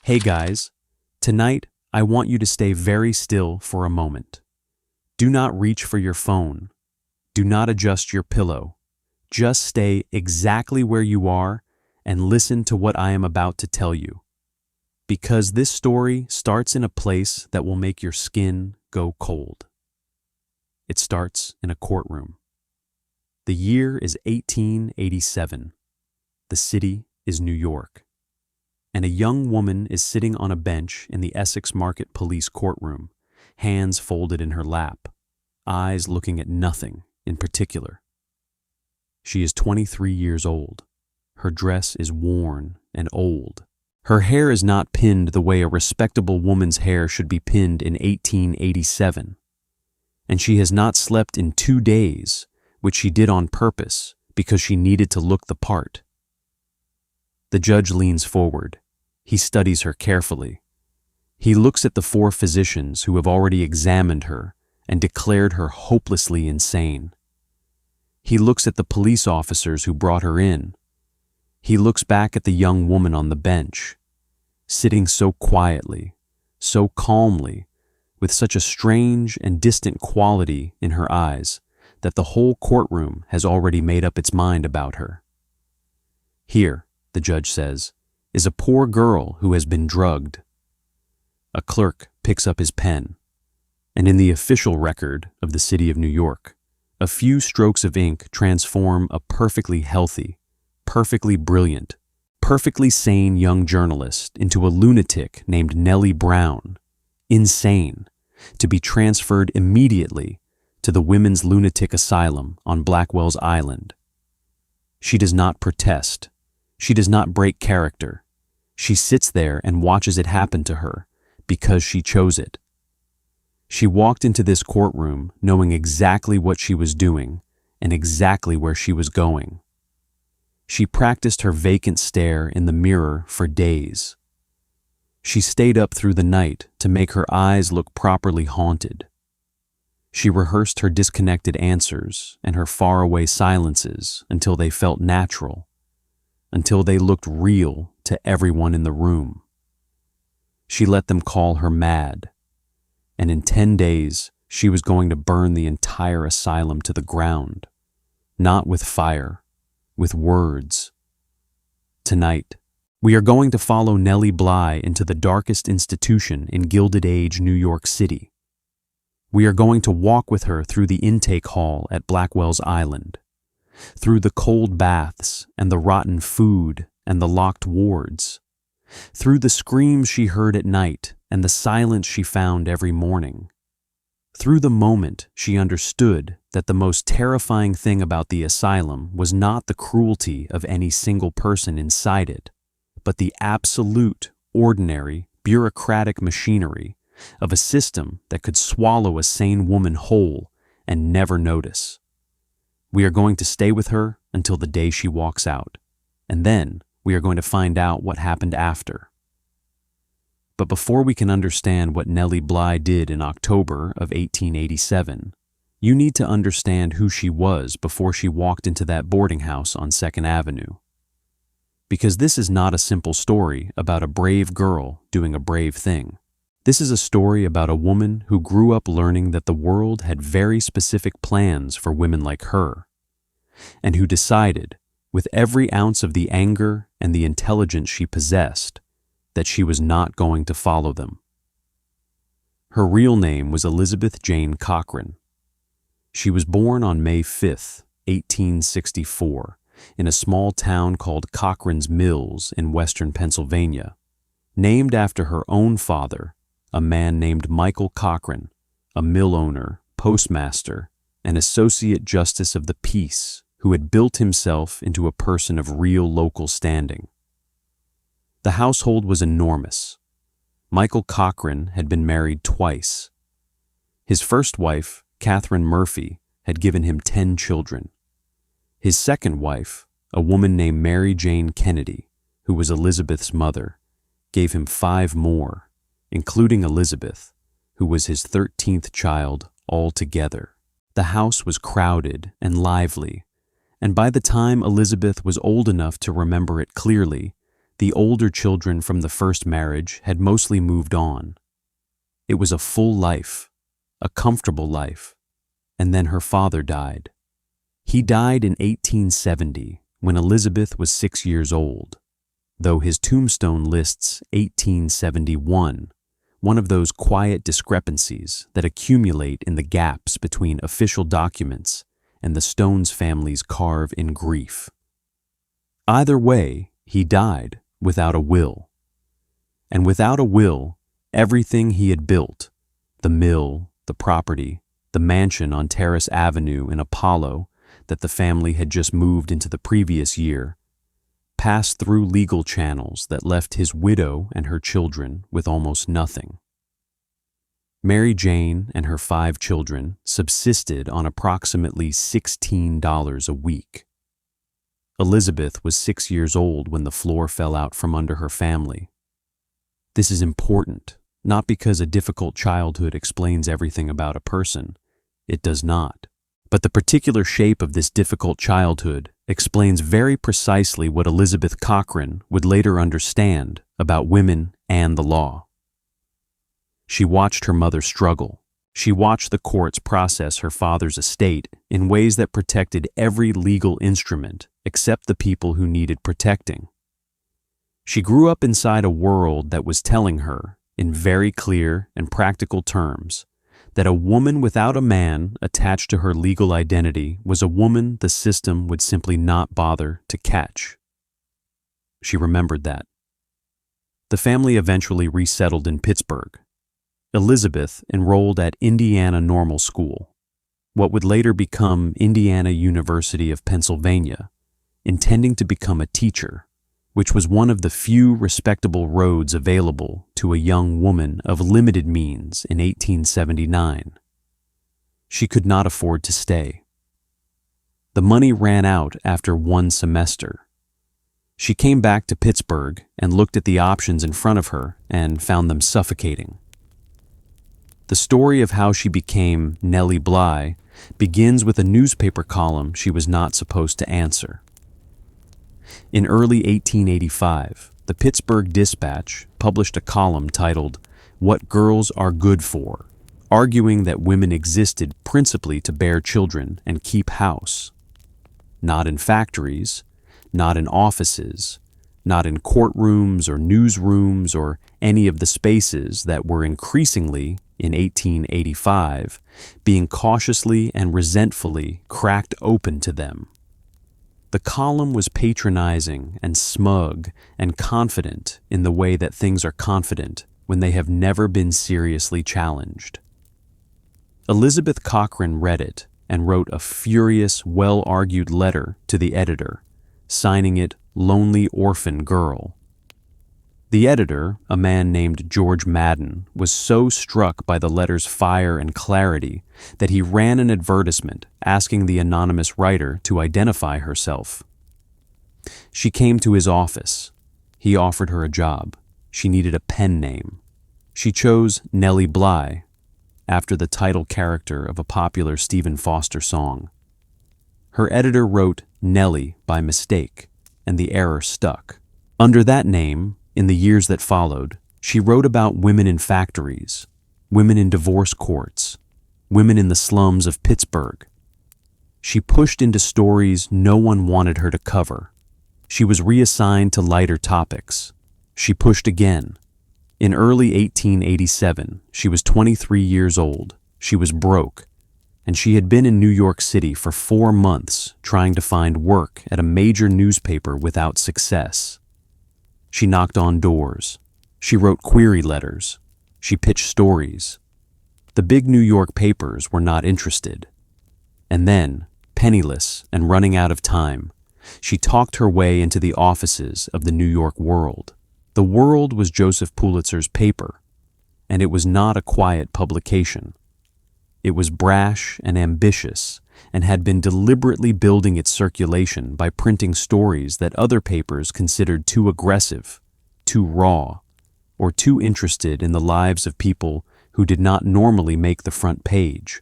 Hey guys, tonight I want you to stay very still for a moment. Do not reach for your phone. Do not adjust your pillow. Just stay exactly where you are and listen to what I am about to tell you. Because this story starts in a place that will make your skin go cold. It starts in a courtroom. The year is 1887. The city is New York. And a young woman is sitting on a bench in the Essex Market Police courtroom, hands folded in her lap, eyes looking at nothing in particular. She is 23 years old. Her dress is worn and old. Her hair is not pinned the way a respectable woman's hair should be pinned in 1887. And she has not slept in 2 days, which she did on purpose because she needed to look the part. The judge leans forward. He studies her carefully. He looks at the 4 physicians who have already examined her and declared her hopelessly insane. He looks at the police officers who brought her in. He looks back at the young woman on the bench, sitting so quietly, so calmly, with such a strange and distant quality in her eyes that the whole courtroom has already made up its mind about her. Here, the judge says, is a poor girl who has been drugged. A clerk picks up his pen, and in the official record of the city of New York, a few strokes of ink transform a perfectly healthy, perfectly brilliant, perfectly sane young journalist into a lunatic named Nellie Brown, insane, to be transferred immediately to the Women's Lunatic Asylum on Blackwell's Island. She does not protest. She does not break character. She sits there and watches it happen to her because she chose it. She walked into this courtroom knowing exactly what she was doing and exactly where she was going. She practiced her vacant stare in the mirror for days. She stayed up through the night to make her eyes look properly haunted. She rehearsed her disconnected answers and her faraway silences until they felt natural, until they looked real to everyone in the room. She let them call her mad, and in 10 days she was going to burn the entire asylum to the ground, not with fire, with words. Tonight, we are going to follow Nellie Bly into the darkest institution in Gilded Age, New York City. We are going to walk with her through the intake hall at Blackwell's Island, through the cold baths and the rotten food and the locked wards, through the screams she heard at night and the silence she found every morning, through the moment she understood that the most terrifying thing about the asylum was not the cruelty of any single person inside it, but the absolute, ordinary, bureaucratic machinery of a system that could swallow a sane woman whole and never notice. We are going to stay with her until the day she walks out, and then we are going to find out what happened after. But before we can understand what Nellie Bly did in October of 1887, you need to understand who she was before she walked into that boarding house on 2nd Avenue. Because this is not a simple story about a brave girl doing a brave thing. This is a story about a woman who grew up learning that the world had very specific plans for women like her, and who decided, with every ounce of the anger and the intelligence she possessed, that she was not going to follow them. Her real name was Elizabeth Jane Cochran. She was born on May 5th, 1864, in a small town called Cochran's Mills in western Pennsylvania, named after her own father, a man named Michael Cochran, a mill owner, postmaster, and associate justice of the peace who had built himself into a person of real local standing. The household was enormous. Michael Cochran had been married twice. His first wife, Catherine Murphy, had given him 10 children. His second wife, a woman named Mary Jane Kennedy, who was Elizabeth's mother, gave him 5 more, including Elizabeth, who was his 13th child altogether. The house was crowded and lively, and by the time Elizabeth was old enough to remember it clearly, The older children from the first marriage had mostly moved on. It was a full life, a comfortable life, and then her father died. He died in 1870 when Elizabeth was 6 years old, though his tombstone lists 1871, one of those quiet discrepancies that accumulate in the gaps between official documents and the stones families carve in grief. Either way, he died without a will. And without a will, everything he had built, the mill, the property, the mansion on Terrace Avenue in Apollo that the family had just moved into the previous year, passed through legal channels that left his widow and her children with almost nothing. Mary Jane and her 5 children subsisted on approximately $16 a week. Elizabeth was 6 years old when the floor fell out from under her family. This is important, not because a difficult childhood explains everything about a person. It does not. But the particular shape of this difficult childhood explains very precisely what Elizabeth Cochran would later understand about women and the law. She watched her mother struggle. She watched the courts process her father's estate in ways that protected every legal instrument except the people who needed protecting. She grew up inside a world that was telling her, in very clear and practical terms, that a woman without a man attached to her legal identity was a woman the system would simply not bother to catch. She remembered that. The family eventually resettled in Pittsburgh. Elizabeth enrolled at Indiana Normal School, what would later become Indiana University of Pennsylvania, intending to become a teacher, which was one of the few respectable roads available to a young woman of limited means in 1879. She could not afford to stay. The money ran out after 1 semester. She came back to Pittsburgh and looked at the options in front of her and found them suffocating. The story of how she became Nellie Bly begins with a newspaper column she was not supposed to answer. In early 1885, the Pittsburgh Dispatch published a column titled, "What Girls Are Good For," arguing that women existed principally to bear children and keep house. Not in factories, not in offices, not in courtrooms or newsrooms or any of the spaces that were increasingly, in 1885, being cautiously and resentfully cracked open to them. The column was patronizing and smug and confident in the way that things are confident when they have never been seriously challenged. Elizabeth Cochran read it and wrote a furious, well-argued letter to the editor, signing it "Lonely Orphan Girl." The editor, a man named George Madden, was so struck by the letter's fire and clarity that he ran an advertisement asking the anonymous writer to identify herself. She came to his office. He offered her a job. She needed a pen name. She chose Nellie Bly, after the title character of a popular Stephen Foster song. Her editor wrote Nellie by mistake, and the error stuck. Under that name, in the years that followed, she wrote about women in factories, women in divorce courts, women in the slums of Pittsburgh. She pushed into stories no one wanted her to cover. She was reassigned to lighter topics. She pushed again. In early 1887, she was 23 years old. She was broke, and she had been in New York City for 4 months trying to find work at a major newspaper without success. She knocked on doors. She wrote query letters. She pitched stories. The big New York papers were not interested. And then, penniless and running out of time, she talked her way into the offices of the New York World. The World was Joseph Pulitzer's paper, and it was not a quiet publication. It was brash and ambitious, and had been deliberately building its circulation by printing stories that other papers considered too aggressive, too raw, or too interested in the lives of people who did not normally make the front page.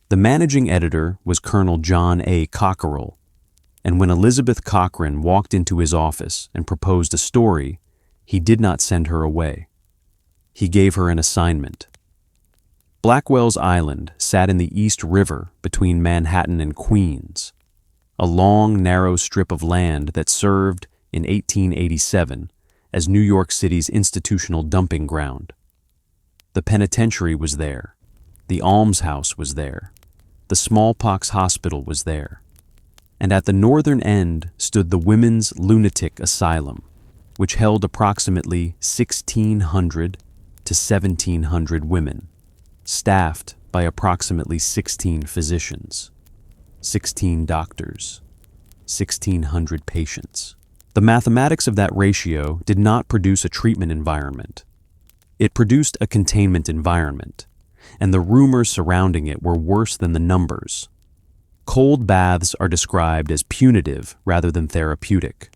The managing editor was Colonel John A. Cockerill. And when Elizabeth Cochran walked into his office and proposed a story, he did not send her away. He gave her an assignment. Blackwell's Island sat in the East River between Manhattan and Queens, a long, narrow strip of land that served, in 1887, as New York City's institutional dumping ground. The penitentiary was there. The almshouse was there. The smallpox hospital was there. And at the northern end stood the Women's Lunatic Asylum, which held approximately 1,600 to 1,700 women, staffed by approximately 16 physicians, 16 doctors, 1,600 patients. The mathematics of that ratio did not produce a treatment environment. It produced a containment environment, and the rumors surrounding it were worse than the numbers. Cold baths are described as punitive rather than therapeutic.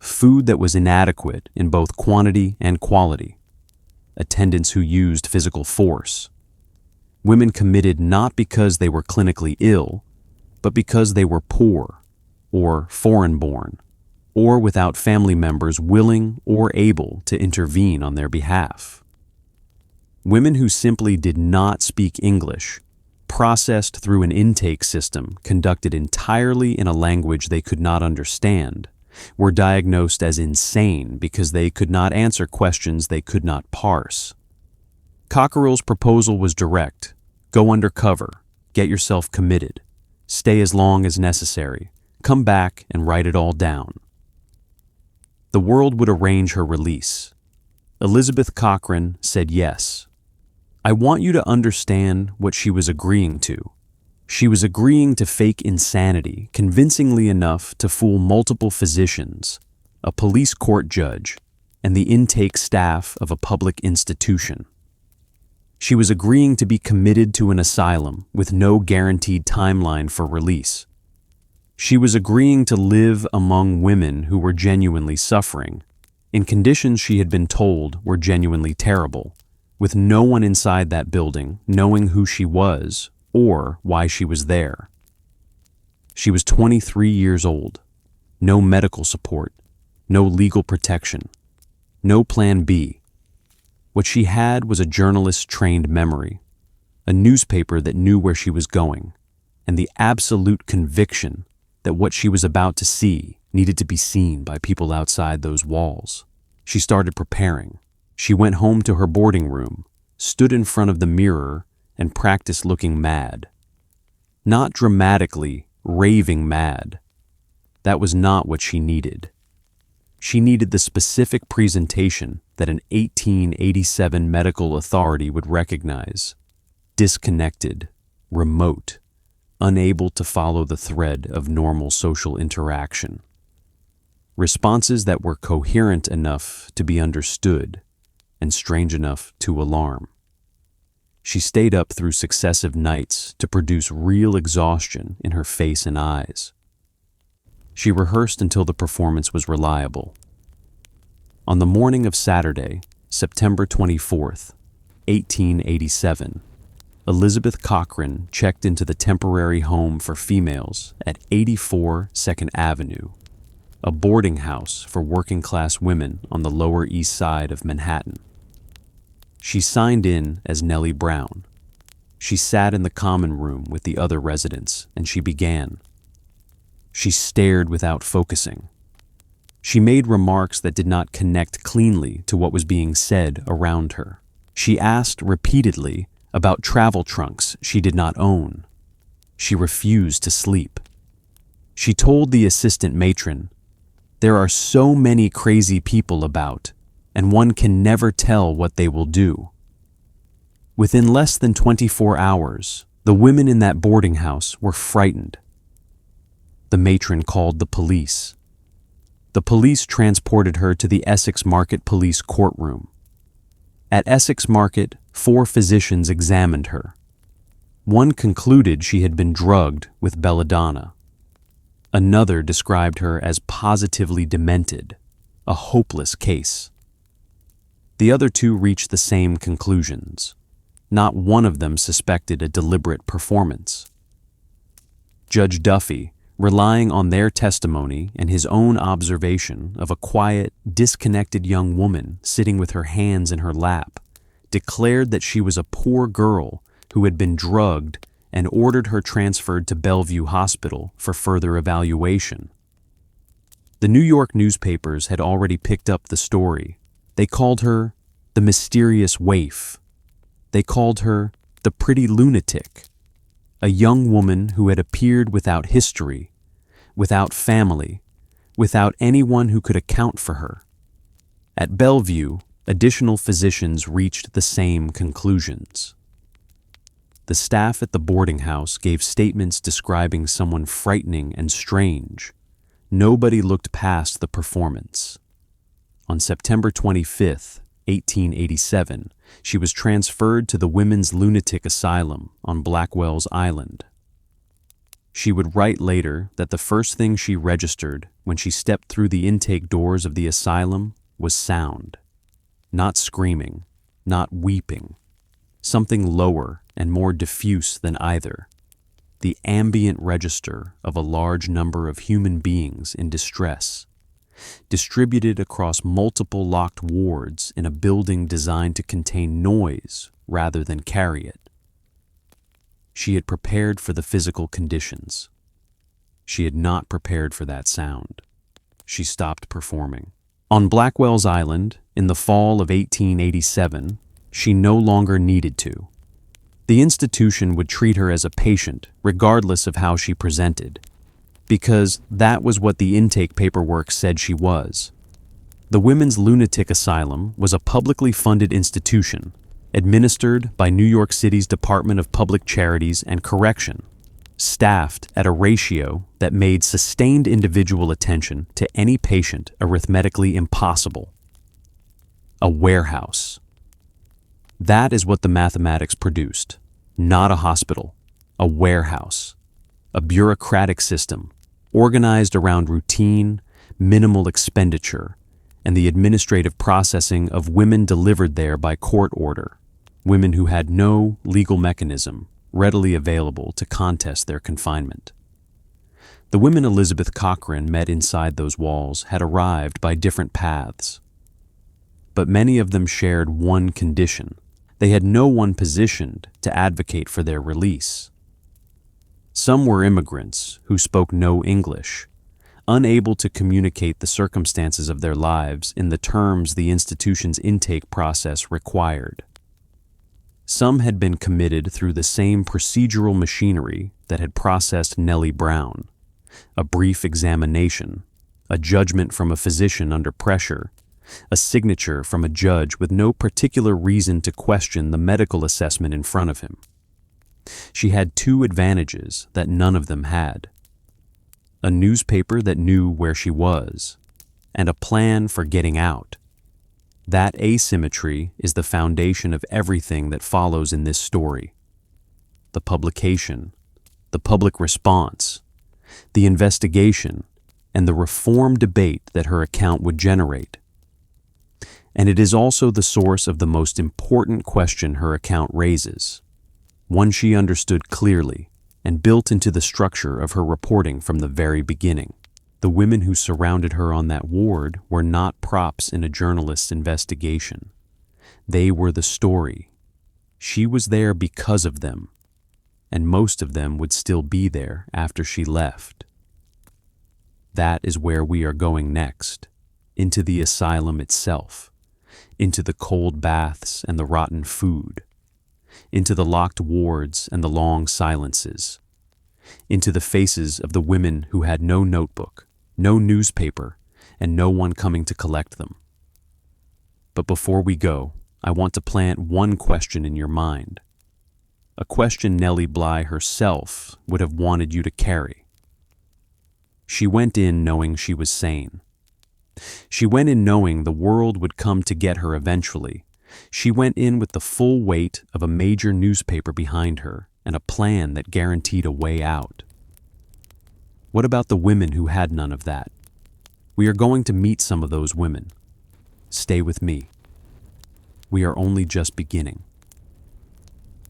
Food that was inadequate in both quantity and quality. Attendants who used physical force. Women committed not because they were clinically ill, but because they were poor, or foreign-born, or without family members willing or able to intervene on their behalf. Women who simply did not speak English, processed through an intake system conducted entirely in a language they could not understand, were diagnosed as insane because they could not answer questions they could not parse. Cockerell's proposal was direct. Go undercover, get yourself committed, stay as long as necessary, come back and write it all down. The world would arrange her release. Elizabeth Cochran said yes. I want you to understand what she was agreeing to. She was agreeing to fake insanity convincingly enough to fool multiple physicians, a police court judge, and the intake staff of a public institution. She was agreeing to be committed to an asylum with no guaranteed timeline for release. She was agreeing to live among women who were genuinely suffering, in conditions she had been told were genuinely terrible, with no one inside that building knowing who she was or why she was there. She was 23 years old, no medical support, no legal protection, no plan B. What she had was a journalist-trained memory, a newspaper that knew where she was going, and the absolute conviction that what she was about to see needed to be seen by people outside those walls. She started preparing. She went home to her boarding room, stood in front of the mirror, and practiced looking mad. Not dramatically, raving mad. That was not what she needed. She needed the specific presentation that an 1887 medical authority would recognize. Disconnected, remote, unable to follow the thread of normal social interaction. Responses that were coherent enough to be understood and strange enough to alarm. She stayed up through successive nights to produce real exhaustion in her face and eyes. She rehearsed until the performance was reliable. On the morning of Saturday, September 24th, 1887, Elizabeth Cochran checked into the temporary home for females at 84 2nd Avenue, a boarding house for working-class women on the Lower East Side of Manhattan. She signed in as Nellie Brown. She sat in the common room with the other residents, and she began. She stared without focusing. She made remarks that did not connect cleanly to what was being said around her. She asked repeatedly about travel trunks she did not own. She refused to sleep. She told the assistant matron, "There are so many crazy people about, and one can never tell what they will do." Within less than 24 hours, the women in that boarding house were frightened. The matron called the police. The police transported her to the Essex Market Police courtroom. At Essex Market, 4 physicians examined her. One concluded she had been drugged with belladonna. Another described her as positively demented, a hopeless case. The other 2 reached the same conclusions. Not one of them suspected a deliberate performance. Judge Duffy, relying on their testimony and his own observation of a quiet, disconnected young woman sitting with her hands in her lap, declared that she was a poor girl who had been drugged and ordered her transferred to Bellevue Hospital for further evaluation. The New York newspapers had already picked up the story. They called her the mysterious waif. They called her the pretty lunatic, a young woman who had appeared without history, without family, without anyone who could account for her. At Bellevue, additional physicians reached the same conclusions. The staff at the boarding house gave statements describing someone frightening and strange. Nobody looked past the performance. On September 25, 1887, she was transferred to the Women's Lunatic Asylum on Blackwell's Island. She would write later that the first thing she registered when she stepped through the intake doors of the asylum was sound. Not screaming, not weeping. Something lower and more diffuse than either. The ambient register of a large number of human beings in distress, distributed across multiple locked wards in a building designed to contain noise rather than carry it. She had prepared for the physical conditions. She had not prepared for that sound. She stopped performing. On Blackwell's Island, in the fall of 1887, she no longer needed to. The institution would treat her as a patient, regardless of how she presented, because that was what the intake paperwork said she was. The Women's Lunatic Asylum was a publicly funded institution, administered by New York City's Department of Public Charities and Correction, staffed at a ratio that made sustained individual attention to any patient arithmetically impossible. A warehouse. That is what the mathematics produced. Not a hospital, a warehouse, a bureaucratic system organized around routine, minimal expenditure, and the administrative processing of women delivered there by court order, women who had no legal mechanism readily available to contest their confinement. The women Elizabeth Cochran met inside those walls had arrived by different paths, but many of them shared one condition. They had no one positioned to advocate for their release. Some were immigrants who spoke no English, unable to communicate the circumstances of their lives in the terms the institution's intake process required. Some had been committed through the same procedural machinery that had processed Nellie Brown: a brief examination, a judgment from a physician under pressure, a signature from a judge with no particular reason to question the medical assessment in front of him. She had two advantages that none of them had: a newspaper that knew where she was, and a plan for getting out. That asymmetry is the foundation of everything that follows in this story. The publication, the public response, the investigation, and the reform debate that her account would generate. And it is also the source of the most important question her account raises, one she understood clearly and built into the structure of her reporting from the very beginning. The women who surrounded her on that ward were not props in a journalist's investigation. They were the story. She was there because of them, and most of them would still be there after she left. That is where we are going next, into the asylum itself, into the cold baths and the rotten food, into the locked wards and the long silences, into the faces of the women who had no notebook, no newspaper, and no one coming to collect them. But before we go, I want to plant one question in your mind, a question Nellie Bly herself would have wanted you to carry. She went in knowing she was sane. She went in knowing the world would come to get her eventually. She went in with the full weight of a major newspaper behind her and a plan that guaranteed a way out. What about the women who had none of that? We are going to meet some of those women. Stay with me. We are only just beginning.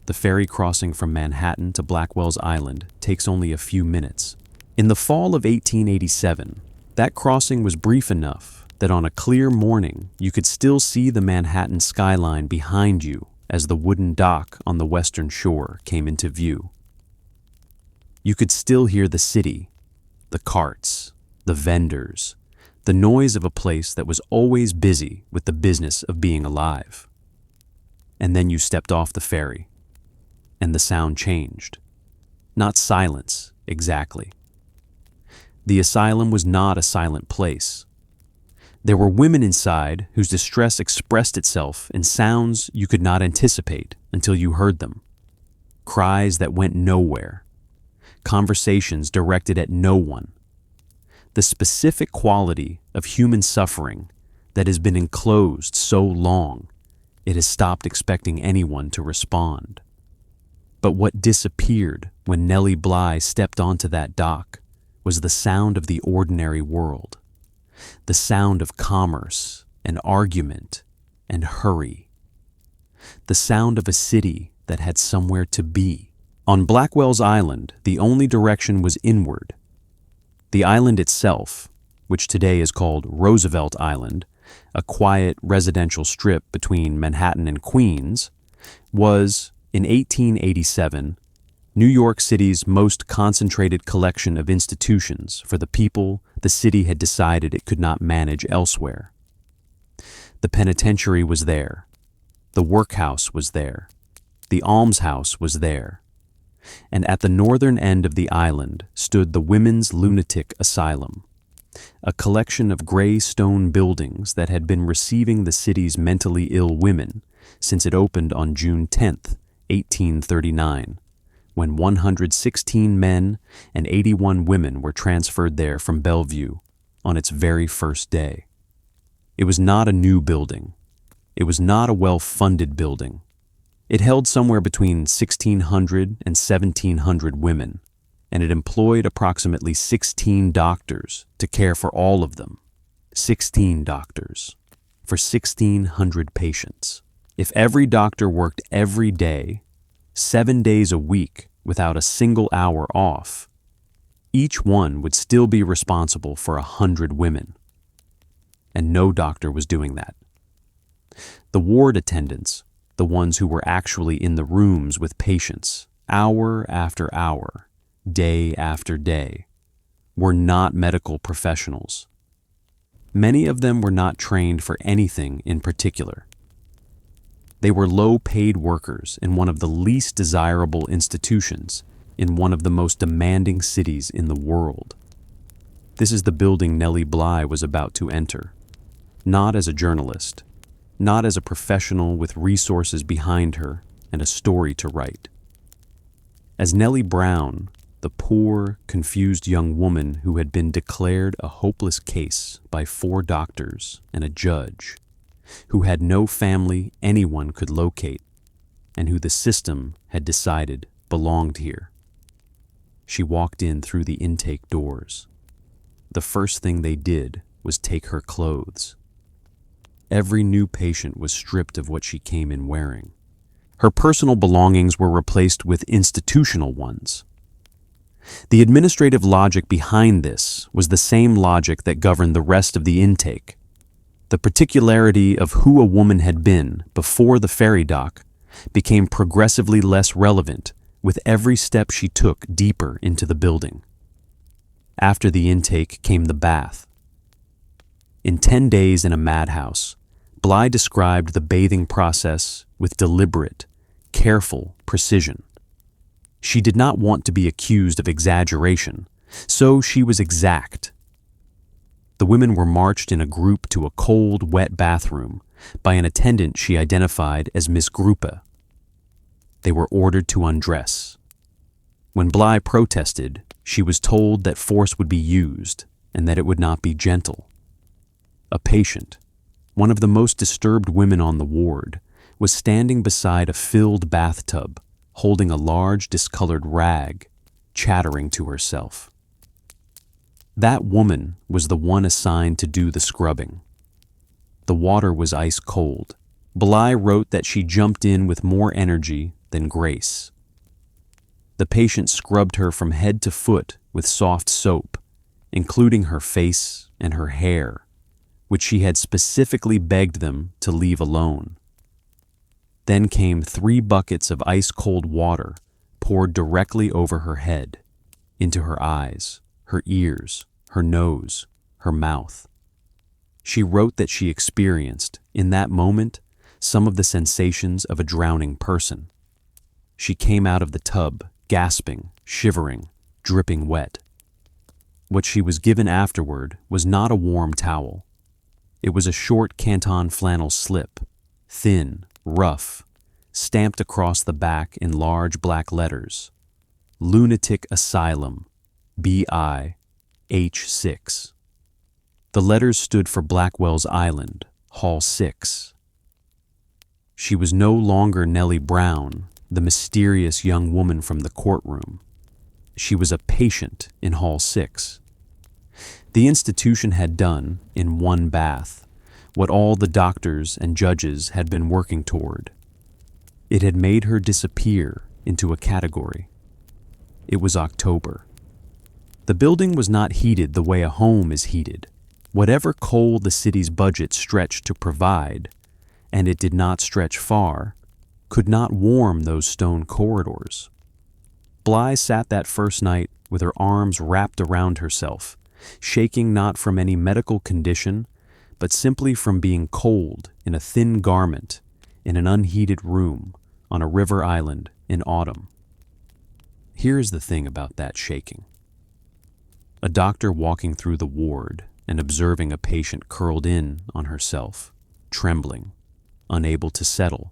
The ferry crossing from Manhattan to Blackwell's Island takes only a few minutes, In the fall of 1887, that crossing was brief enough that on a clear morning you could still see the Manhattan skyline behind you as the wooden dock on the western shore came into view. You could still hear the city, the carts, the vendors, the noise of a place that was always busy with the business of being alive. And then you stepped off the ferry, and the sound changed. Not silence, exactly. The asylum was not a silent place. There were women inside whose distress expressed itself in sounds you could not anticipate until you heard them. Cries that went nowhere. Conversations directed at no one. The specific quality of human suffering that has been enclosed so long, it has stopped expecting anyone to respond. But what disappeared when Nellie Bly stepped onto that dock was the sound of the ordinary world, the sound of commerce and argument and hurry, the sound of a city that had somewhere to be. On Blackwell's island, the only direction was inward. The island itself, which today is called Roosevelt Island, a quiet residential strip between Manhattan and Queens, was, in 1887, New York City's most concentrated collection of institutions for the people the city had decided it could not manage elsewhere. The penitentiary was there. The workhouse was there. The almshouse was there. And at the northern end of the island stood the Women's Lunatic Asylum, a collection of gray stone buildings that had been receiving the city's mentally ill women since it opened on June 10th, 1839. When 116 men and 81 women were transferred there from Bellevue on its very first day. It was not a new building. It was not a well-funded building. It held somewhere between 1,600 and 1,700 women, and it employed approximately 16 doctors to care for all of them. 16 doctors for 1,600 patients. If every doctor worked every day, 7 days a week without a single hour off, each one would still be responsible for 100 women. And no doctor was doing that. The ward attendants, the ones who were actually in the rooms with patients, hour after hour, day after day, were not medical professionals. Many of them were not trained for anything in particular. They were low-paid workers in one of the least desirable institutions in one of the most demanding cities in the world. This is the building Nellie Bly was about to enter, not as a journalist, not as a professional with resources behind her and a story to write. As Nellie Brown, the poor, confused young woman who had been declared a hopeless case by 4 doctors and a judge, who had no family anyone could locate, and who the system had decided belonged here. She walked in through the intake doors. The first thing they did was take her clothes. Every new patient was stripped of what she came in wearing. Her personal belongings were replaced with institutional ones. The administrative logic behind this was the same logic that governed the rest of the intake. The particularity of who a woman had been before the ferry dock became progressively less relevant with every step she took deeper into the building. After the intake came the bath. In 10 days in a madhouse, Bly described the bathing process with deliberate, careful precision. She did not want to be accused of exaggeration, so she was exact. The women were marched in a group to a cold, wet bathroom by an attendant she identified as Miss Gruppe. They were ordered to undress. When Bly protested, she was told that force would be used and that it would not be gentle. A patient, one of the most disturbed women on the ward, was standing beside a filled bathtub, holding a large discolored rag, chattering to herself. That woman was the one assigned to do the scrubbing. The water was ice cold. Bly wrote that she jumped in with more energy than grace. The patient scrubbed her from head to foot with soft soap, including her face and her hair, which she had specifically begged them to leave alone. Then came 3 buckets of ice-cold water poured directly over her head, into her eyes, her ears, her nose, her mouth. She wrote that she experienced, in that moment, some of the sensations of a drowning person. She came out of the tub, gasping, shivering, dripping wet. What she was given afterward was not a warm towel. It was a short canton flannel slip, thin, rough, stamped across the back in large black letters. Lunatic Asylum, B.I. H6. The letters stood for Blackwell's Island, Hall 6. She was no longer Nellie Brown, the mysterious young woman from the courtroom. She was a patient in Hall 6. The institution had done, in one bath, what all the doctors and judges had been working toward. It had made her disappear into a category. It was October. The building was not heated the way a home is heated. Whatever coal the city's budget stretched to provide, and it did not stretch far, could not warm those stone corridors. Bly sat that first night with her arms wrapped around herself, shaking not from any medical condition, but simply from being cold in a thin garment in an unheated room on a river island in autumn. Here's the thing about that shaking. A doctor walking through the ward and observing a patient curled in on herself, trembling, unable to settle,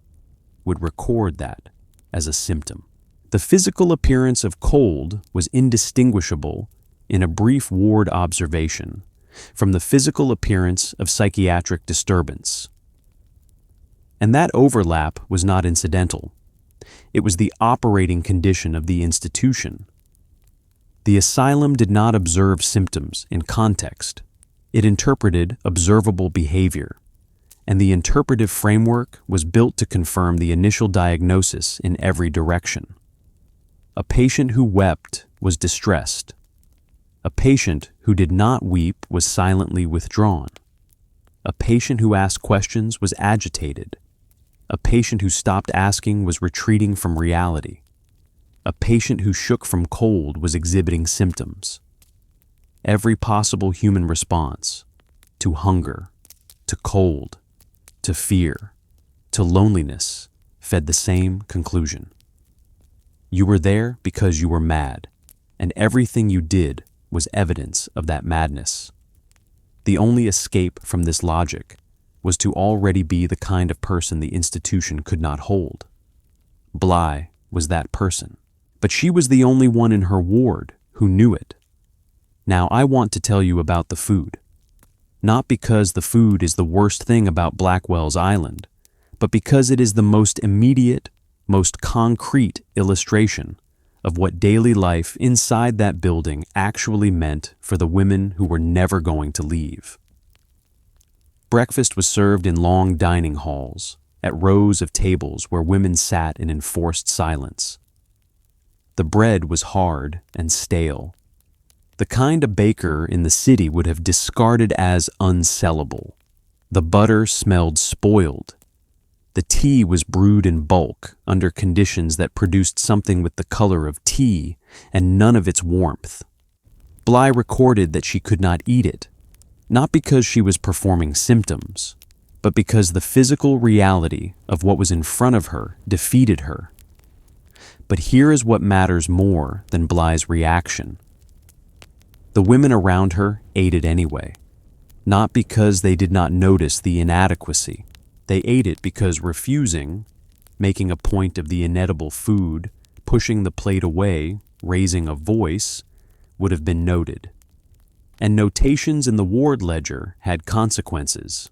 would record that as a symptom. The physical appearance of cold was indistinguishable in a brief ward observation from the physical appearance of psychiatric disturbance. And that overlap was not incidental. It was the operating condition of the institution. The asylum did not observe symptoms in context. It interpreted observable behavior, and the interpretive framework was built to confirm the initial diagnosis in every direction. A patient who wept was distressed. A patient who did not weep was silently withdrawn. A patient who asked questions was agitated. A patient who stopped asking was retreating from reality. A patient who shook from cold was exhibiting symptoms. Every possible human response, to hunger, to cold, to fear, to loneliness, fed the same conclusion. You were there because you were mad, and everything you did was evidence of that madness. The only escape from this logic was to already be the kind of person the institution could not hold. Bly was that person, but she was the only one in her ward who knew it. Now I want to tell you about the food. Not because the food is the worst thing about Blackwell's Island, but because it is the most immediate, most concrete illustration of what daily life inside that building actually meant for the women who were never going to leave. Breakfast was served in long dining halls, at rows of tables where women sat in enforced silence. The bread was hard and stale, the kind a baker in the city would have discarded as unsellable. The butter smelled spoiled. The tea was brewed in bulk under conditions that produced something with the color of tea and none of its warmth. Bly recorded that she could not eat it, not because she was performing symptoms, but because the physical reality of what was in front of her defeated her. But here is what matters more than Bly's reaction. The women around her ate it anyway, not because they did not notice the inadequacy. They ate it because refusing, making a point of the inedible food, pushing the plate away, raising a voice, would have been noted. And notations in the ward ledger had consequences.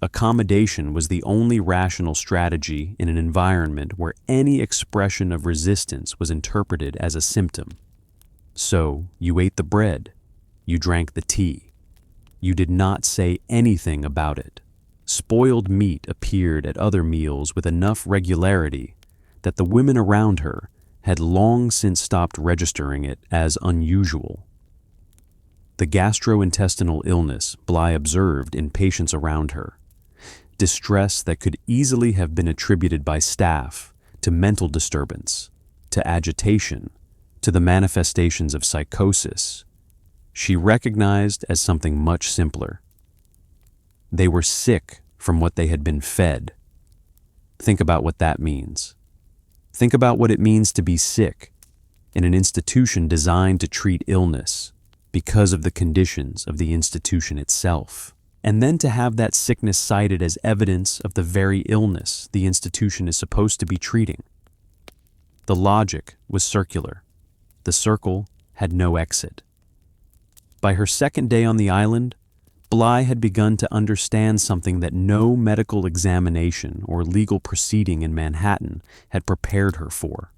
Accommodation was the only rational strategy in an environment where any expression of resistance was interpreted as a symptom. So, you ate the bread, you drank the tea. You did not say anything about it. Spoiled meat appeared at other meals with enough regularity that the women around her had long since stopped registering it as unusual. The gastrointestinal illness Bly observed in patients around her, distress that could easily have been attributed by staff to mental disturbance, to agitation, to the manifestations of psychosis, she recognized as something much simpler. They were sick from what they had been fed. Think about what that means. Think about what it means to be sick in an institution designed to treat illness because of the conditions of the institution itself, and then to have that sickness cited as evidence of the very illness the institution is supposed to be treating. The logic was circular. The circle had no exit. By her second day on the island, Bly had begun to understand something that no medical examination or legal proceeding in Manhattan had prepared her for.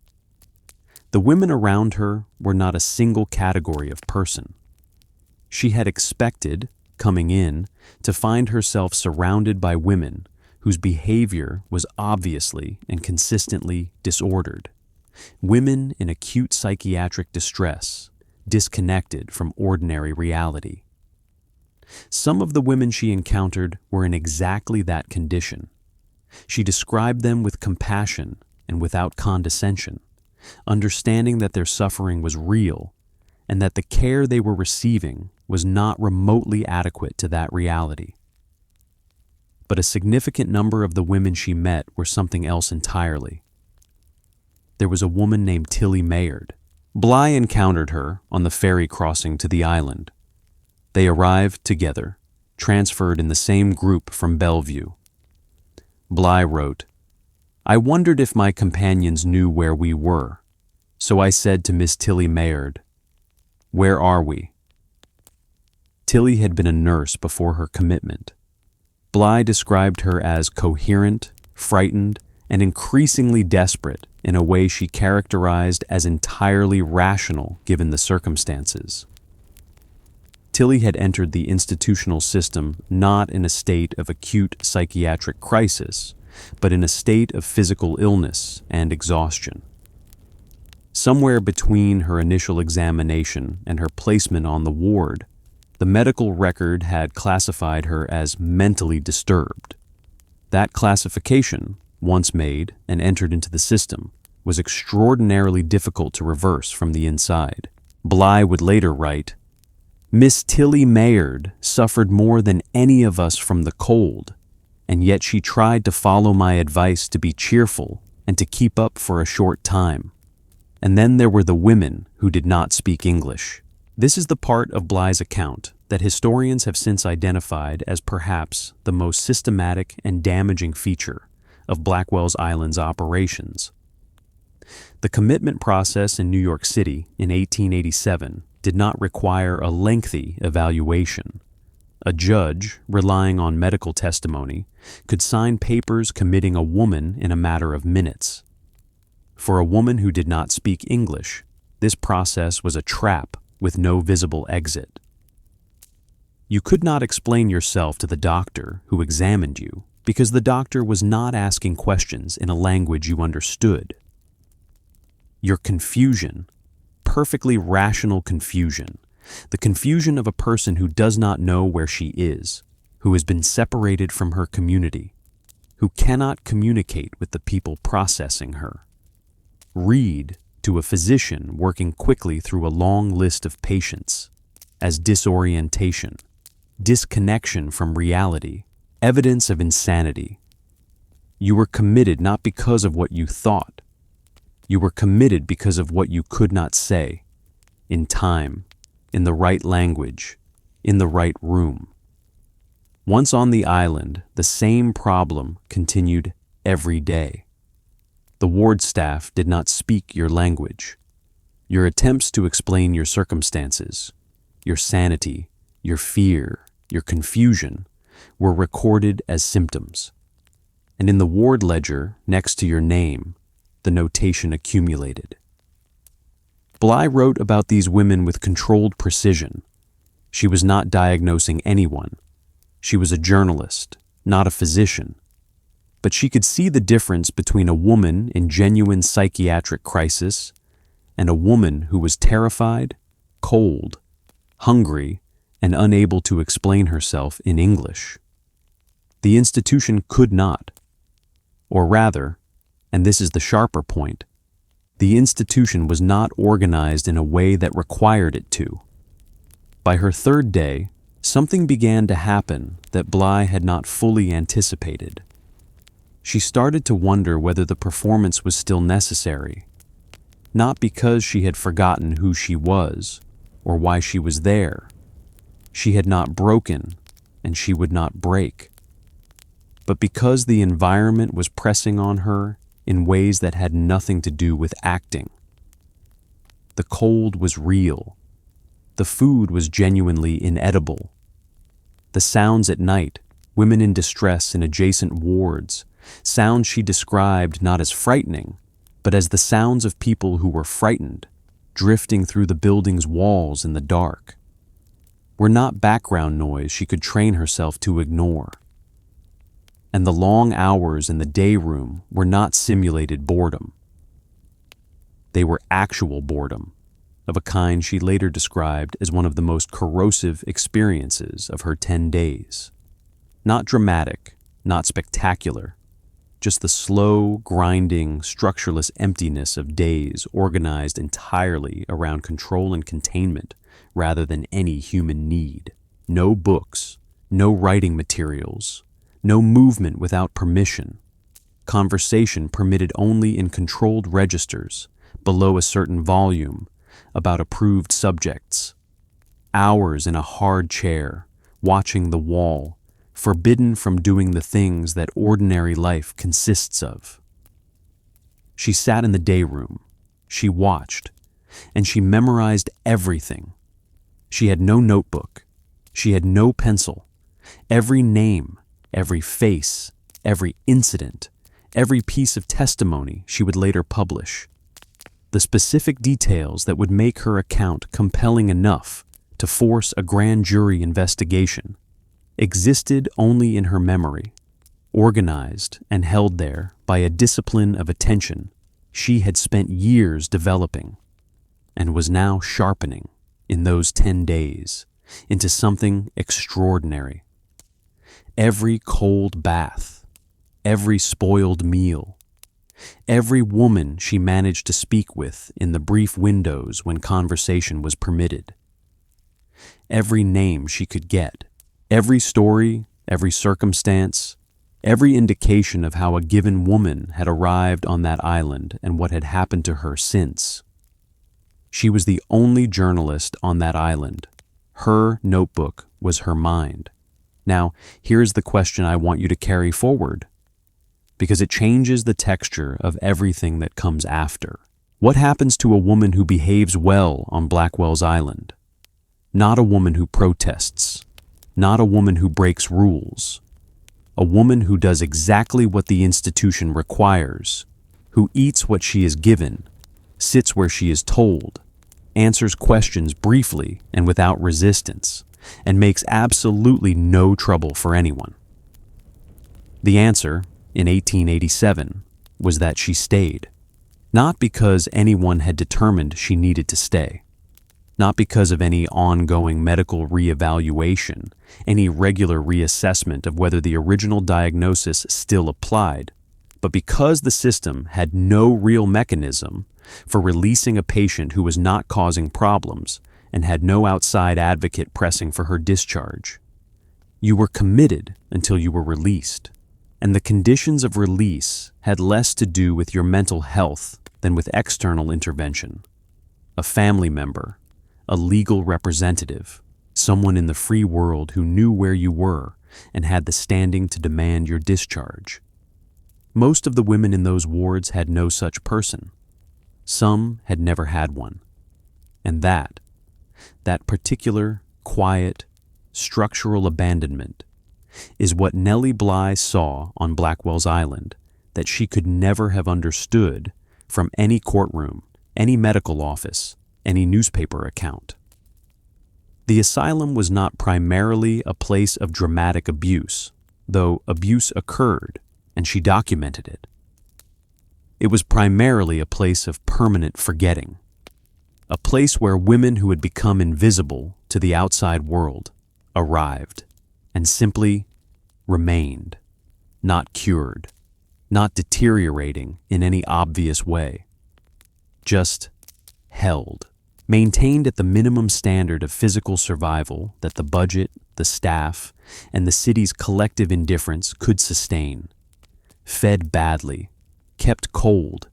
The women around her were not a single category of person. She had expected, coming in, to find herself surrounded by women whose behavior was obviously and consistently disordered. Women in acute psychiatric distress, disconnected from ordinary reality. Some of the women she encountered were in exactly that condition. She described them with compassion and without condescension, understanding that their suffering was real and that the care they were receiving was not remotely adequate to that reality. But a significant number of the women she met were something else entirely. There was a woman named Tilly Mayard. Bly encountered her on the ferry crossing to the island. They arrived together, transferred in the same group from Bellevue. Bly wrote, "I wondered if my companions knew where we were, so I said to Miss Tilly Mayard, 'Where are we?'" Tilly had been a nurse before her commitment. Bly described her as coherent, frightened, and increasingly desperate in a way she characterized as entirely rational given the circumstances. Tilly had entered the institutional system not in a state of acute psychiatric crisis, but in a state of physical illness and exhaustion. Somewhere between her initial examination and her placement on the ward, the medical record had classified her as mentally disturbed. That classification, once made and entered into the system, was extraordinarily difficult to reverse from the inside. Bly would later write, "Miss Tilly Mayard suffered more than any of us from the cold, and yet she tried to follow my advice to be cheerful and to keep up for a short time. And then there were the women who did not speak English." This is the part of Bly's account that historians have since identified as perhaps the most systematic and damaging feature of Blackwell's Island's operations. The commitment process in New York City in 1887 did not require a lengthy evaluation. A judge, relying on medical testimony, could sign papers committing a woman in a matter of minutes. For a woman who did not speak English, this process was a trap with no visible exit. You could not explain yourself to the doctor who examined you because the doctor was not asking questions in a language you understood. Your confusion, perfectly rational confusion, the confusion of a person who does not know where she is, who has been separated from her community, who cannot communicate with the people processing her. Read to a physician working quickly through a long list of patients as disorientation, disconnection from reality, evidence of insanity. You were committed not because of what you thought. You were committed because of what you could not say, in time, in the right language, in the right room. Once on the island, the same problem continued every day. The ward staff did not speak your language. Your attempts to explain your circumstances, your sanity, your fear, your confusion, were recorded as symptoms. And in the ward ledger next to your name, the notation accumulated. Bly wrote about these women with controlled precision. She was not diagnosing anyone. She was a journalist, not a physician. but she could see the difference between a woman in genuine psychiatric crisis and a woman who was terrified, cold, hungry, and unable to explain herself in English. The institution could not, or rather, and this is the sharper point, the institution was not organized in a way that required it to. By her third day, something began to happen that Bly had not fully anticipated. She started to wonder whether the performance was still necessary, not because she had forgotten who she was or why she was there. She had not broken, and she would not break. But because the environment was pressing on her in ways that had nothing to do with acting. The cold was real. The food was genuinely inedible. The sounds at night, women in distress in adjacent wards, sounds she described not as frightening, but as the sounds of people who were frightened, drifting through the building's walls in the dark, were not background noise she could train herself to ignore. And the long hours in the day room were not simulated boredom. They were actual boredom, of a kind she later described as one of the most corrosive experiences of her 10 days. Not dramatic, not spectacular, just the slow, grinding, structureless emptiness of days organized entirely around control and containment rather than any human need. No books, no writing materials, no movement without permission, conversation permitted only in controlled registers below a certain volume about approved subjects, hours in a hard chair, watching the wall, forbidden from doing the things that ordinary life consists of. She sat in the day room, she watched, and she memorized everything. She had no notebook, she had no pencil. Every name, every face, every incident, every piece of testimony she would later publish. The specific details that would make her account compelling enough to force a grand jury investigation existed only in her memory, organized and held there by a discipline of attention she had spent years developing and was now sharpening in those 10 days into something extraordinary. Every cold bath, every spoiled meal, every woman she managed to speak with in the brief windows when conversation was permitted, every name she could get, every story, every circumstance, every indication of how a given woman had arrived on that island and what had happened to her since. She was the only journalist on that island. Her notebook was her mind. Now, here's the question I want you to carry forward, because it changes the texture of everything that comes after. What happens to a woman who behaves well on Blackwell's Island? Not a woman who protests, not a woman who breaks rules, a woman who does exactly what the institution requires, who eats what she is given, sits where she is told, answers questions briefly and without resistance, and makes absolutely no trouble for anyone. The answer, in 1887, was that she stayed, not because anyone had determined she needed to stay, not because of any ongoing medical reevaluation, any regular reassessment of whether the original diagnosis still applied, but because the system had no real mechanism for releasing a patient who was not causing problems and had no outside advocate pressing for her discharge. You were committed until you were released, and the conditions of release had less to do with your mental health than with external intervention. A family member, a legal representative, someone in the free world who knew where you were and had the standing to demand your discharge. Most of the women in those wards had no such person. Some had never had one. And that particular, quiet, structural abandonment is what Nellie Bly saw on Blackwell's Island that she could never have understood from any courtroom, any medical office, any newspaper account. The asylum was not primarily a place of dramatic abuse, though abuse occurred, and she documented it. It was primarily a place of permanent forgetting, a place where women who had become invisible to the outside world arrived and simply remained, not cured, not deteriorating in any obvious way, just held, maintained at the minimum standard of physical survival that the budget, the staff, and the city's collective indifference could sustain, fed badly, kept cold,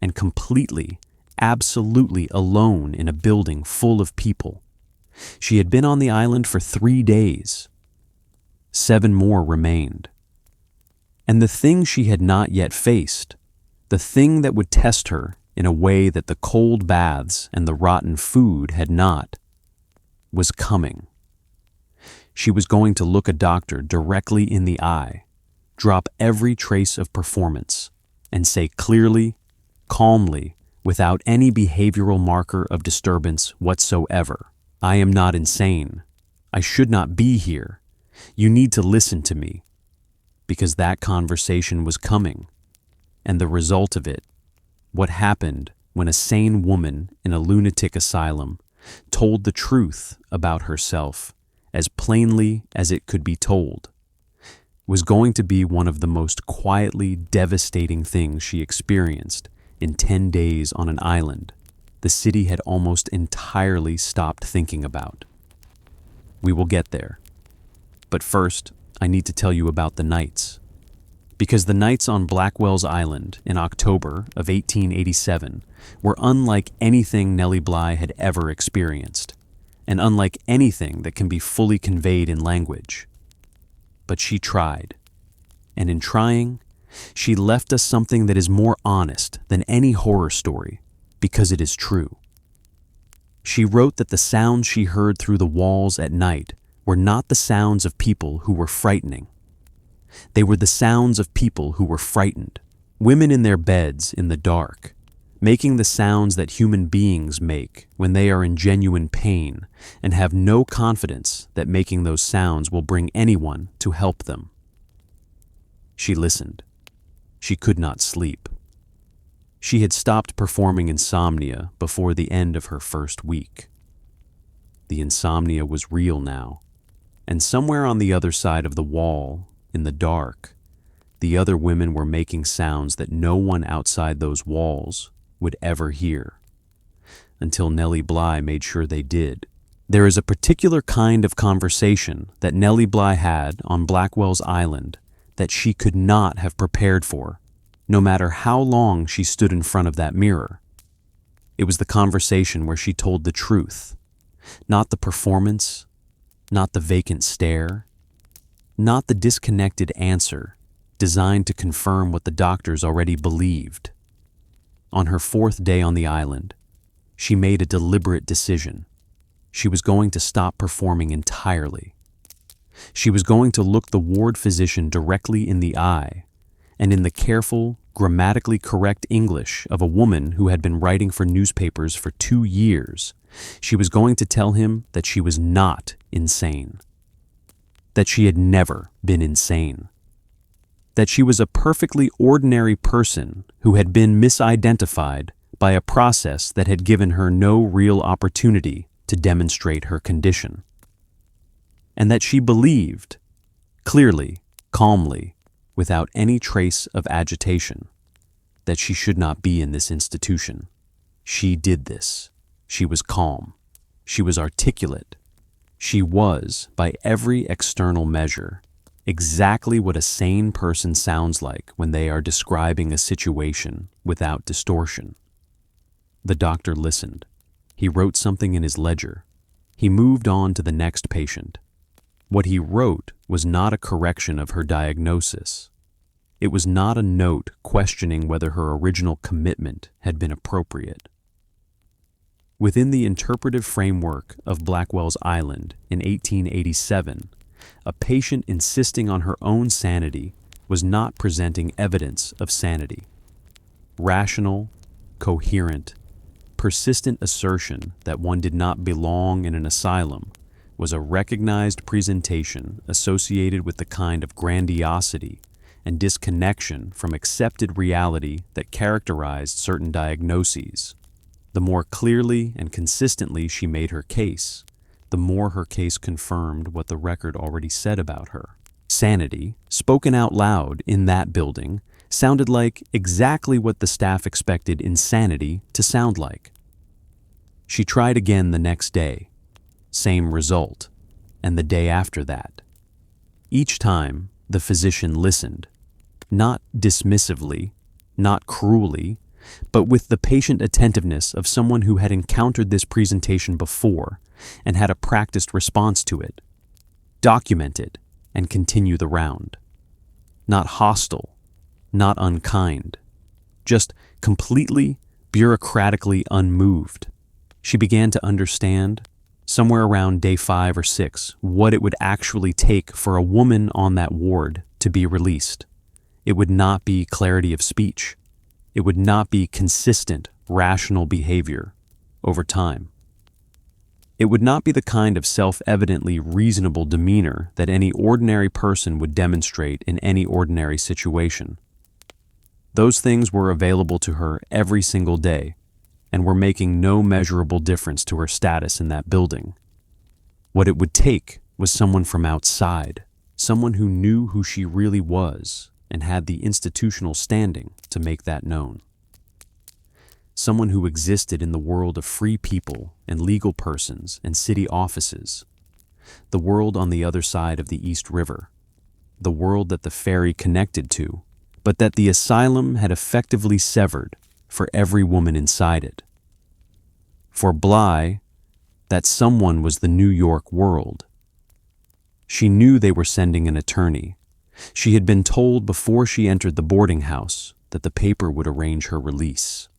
and completely, absolutely alone in a building full of people. She had been on the island for 3 days. 7 more remained. And the thing she had not yet faced, the thing that would test her in a way that the cold baths and the rotten food had not, was coming. She was going to look a doctor directly in the eye, drop every trace of performance, and say clearly, calmly, without any behavioral marker of disturbance whatsoever, "I am not insane. I should not be here. You need to listen to me." Because that conversation was coming, and the result of it, what happened when a sane woman in a lunatic asylum told the truth about herself as plainly as it could be told, was going to be one of the most quietly devastating things she experienced in 10 days on an island the city had almost entirely stopped thinking about. We will get there. But first, I need to tell you about the nights. Because the nights on Blackwell's Island in October of 1887 were unlike anything Nellie Bly had ever experienced, and unlike anything that can be fully conveyed in language. But she tried, and in trying, she left us something that is more honest than any horror story, because it is true. She wrote that the sounds she heard through the walls at night were not the sounds of people who were frightening. They were the sounds of people who were frightened, women in their beds in the dark, making the sounds that human beings make when they are in genuine pain and have no confidence that making those sounds will bring anyone to help them. She listened. She could not sleep. She had stopped performing insomnia before the end of her first week. The insomnia was real now, and somewhere on the other side of the wall, in the dark, the other women were making sounds that no one outside those walls would ever hear, until Nellie Bly made sure they did. There is a particular kind of conversation that Nellie Bly had on Blackwell's Island that she could not have prepared for, no matter how long she stood in front of that mirror. It was the conversation where she told the truth, not the performance, not the vacant stare, not the disconnected answer designed to confirm what the doctors already believed. On her 4th day on the island, she made a deliberate decision. She was going to stop performing entirely. She was going to look the ward physician directly in the eye, and in the careful, grammatically correct English of a woman who had been writing for newspapers for 2 years, she was going to tell him that she was not insane, that she had never been insane, that she was a perfectly ordinary person who had been misidentified by a process that had given her no real opportunity to demonstrate her condition, and that she believed, clearly, calmly, without any trace of agitation, that she should not be in this institution. She did this. She was calm. She was articulate. She was, by every external measure, exactly what a sane person sounds like when they are describing a situation without distortion. The doctor listened. He wrote something in his ledger. He moved on to the next patient. What he wrote was not a correction of her diagnosis. It was not a note questioning whether her original commitment had been appropriate. Within the interpretive framework of Blackwell's Island in 1887, a patient insisting on her own sanity was not presenting evidence of sanity. Rational, coherent, persistent assertion that one did not belong in an asylum was a recognized presentation associated with the kind of grandiosity and disconnection from accepted reality that characterized certain diagnoses. The more clearly and consistently she made her case, the more her case confirmed what the record already said about her. Sanity, spoken out loud in that building, sounded like exactly what the staff expected insanity to sound like. She tried again the next day, same result, and the day after that. Each time, the physician listened, not dismissively, not cruelly, but with the patient attentiveness of someone who had encountered this presentation before and had a practiced response to it. Document it and continue the round. Not hostile, not unkind, just completely bureaucratically unmoved. She began to understand, somewhere around day 5 or 6, what it would actually take for a woman on that ward to be released. It would not be clarity of speech. It would not be consistent, rational behavior over time. It would not be the kind of self-evidently reasonable demeanor that any ordinary person would demonstrate in any ordinary situation. Those things were available to her every single day and were making no measurable difference to her status in that building. What it would take was someone from outside, someone who knew who she really was and had the institutional standing to make that known. Someone who existed in the world of free people and legal persons and city offices, the world on the other side of the East River, the world that the ferry connected to, but that the asylum had effectively severed for every woman inside it. For Bly, that someone was the New York world. She knew they were sending an attorney. She had been told before she entered the boarding house that the paper would arrange her release.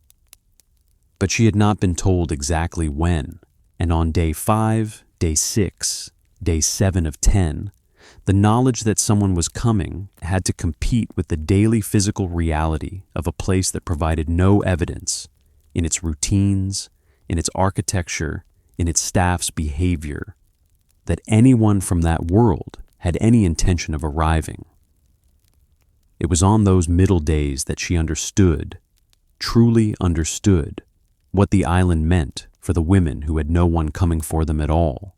But she had not been told exactly when, and on day 5, day 6, day 7 of 10, the knowledge that someone was coming had to compete with the daily physical reality of a place that provided no evidence in its routines, in its architecture, in its staff's behavior, that anyone from that world had any intention of arriving. It was on those middle days that she understood, truly understood, what the island meant for the women who had no one coming for them at all.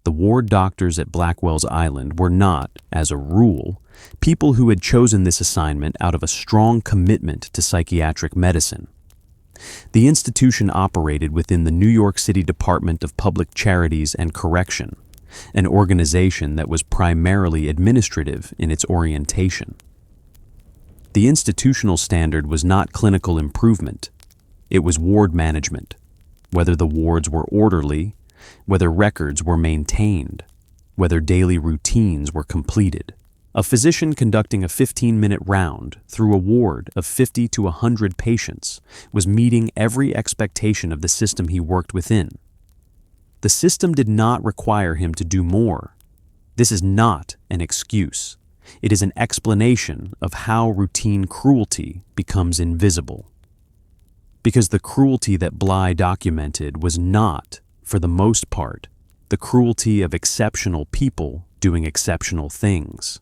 The ward doctors at Blackwell's Island were not, as a rule, people who had chosen this assignment out of a strong commitment to psychiatric medicine. The institution operated within the New York City Department of Public Charities and Correction, an organization that was primarily administrative in its orientation. The institutional standard was not clinical improvement. It was ward management, whether the wards were orderly, whether records were maintained, whether daily routines were completed. A physician conducting a 15-minute round through a ward of 50 to 100 patients was meeting every expectation of the system he worked within. The system did not require him to do more. This is not an excuse. It is an explanation of how routine cruelty becomes invisible. Because the cruelty that Bly documented was not, for the most part, the cruelty of exceptional people doing exceptional things.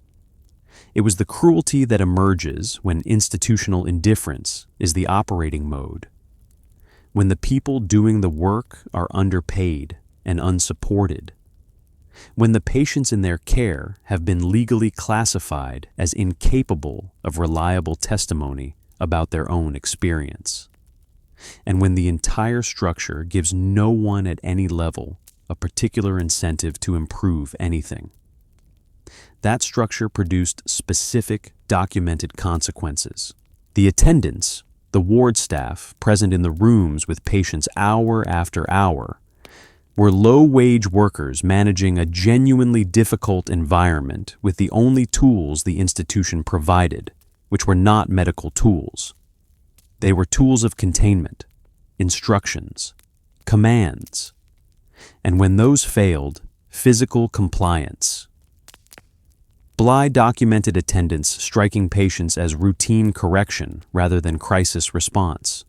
It was the cruelty that emerges when institutional indifference is the operating mode, when the people doing the work are underpaid and unsupported, when the patients in their care have been legally classified as incapable of reliable testimony about their own experience, and when the entire structure gives no one at any level a particular incentive to improve anything. That structure produced specific, documented consequences. The attendants, the ward staff present in the rooms with patients hour after hour, were low-wage workers managing a genuinely difficult environment with the only tools the institution provided, which were not medical tools. They were tools of containment, instructions, commands, and when those failed, physical compliance. Bly documented attendants striking patients as routine correction rather than crisis response.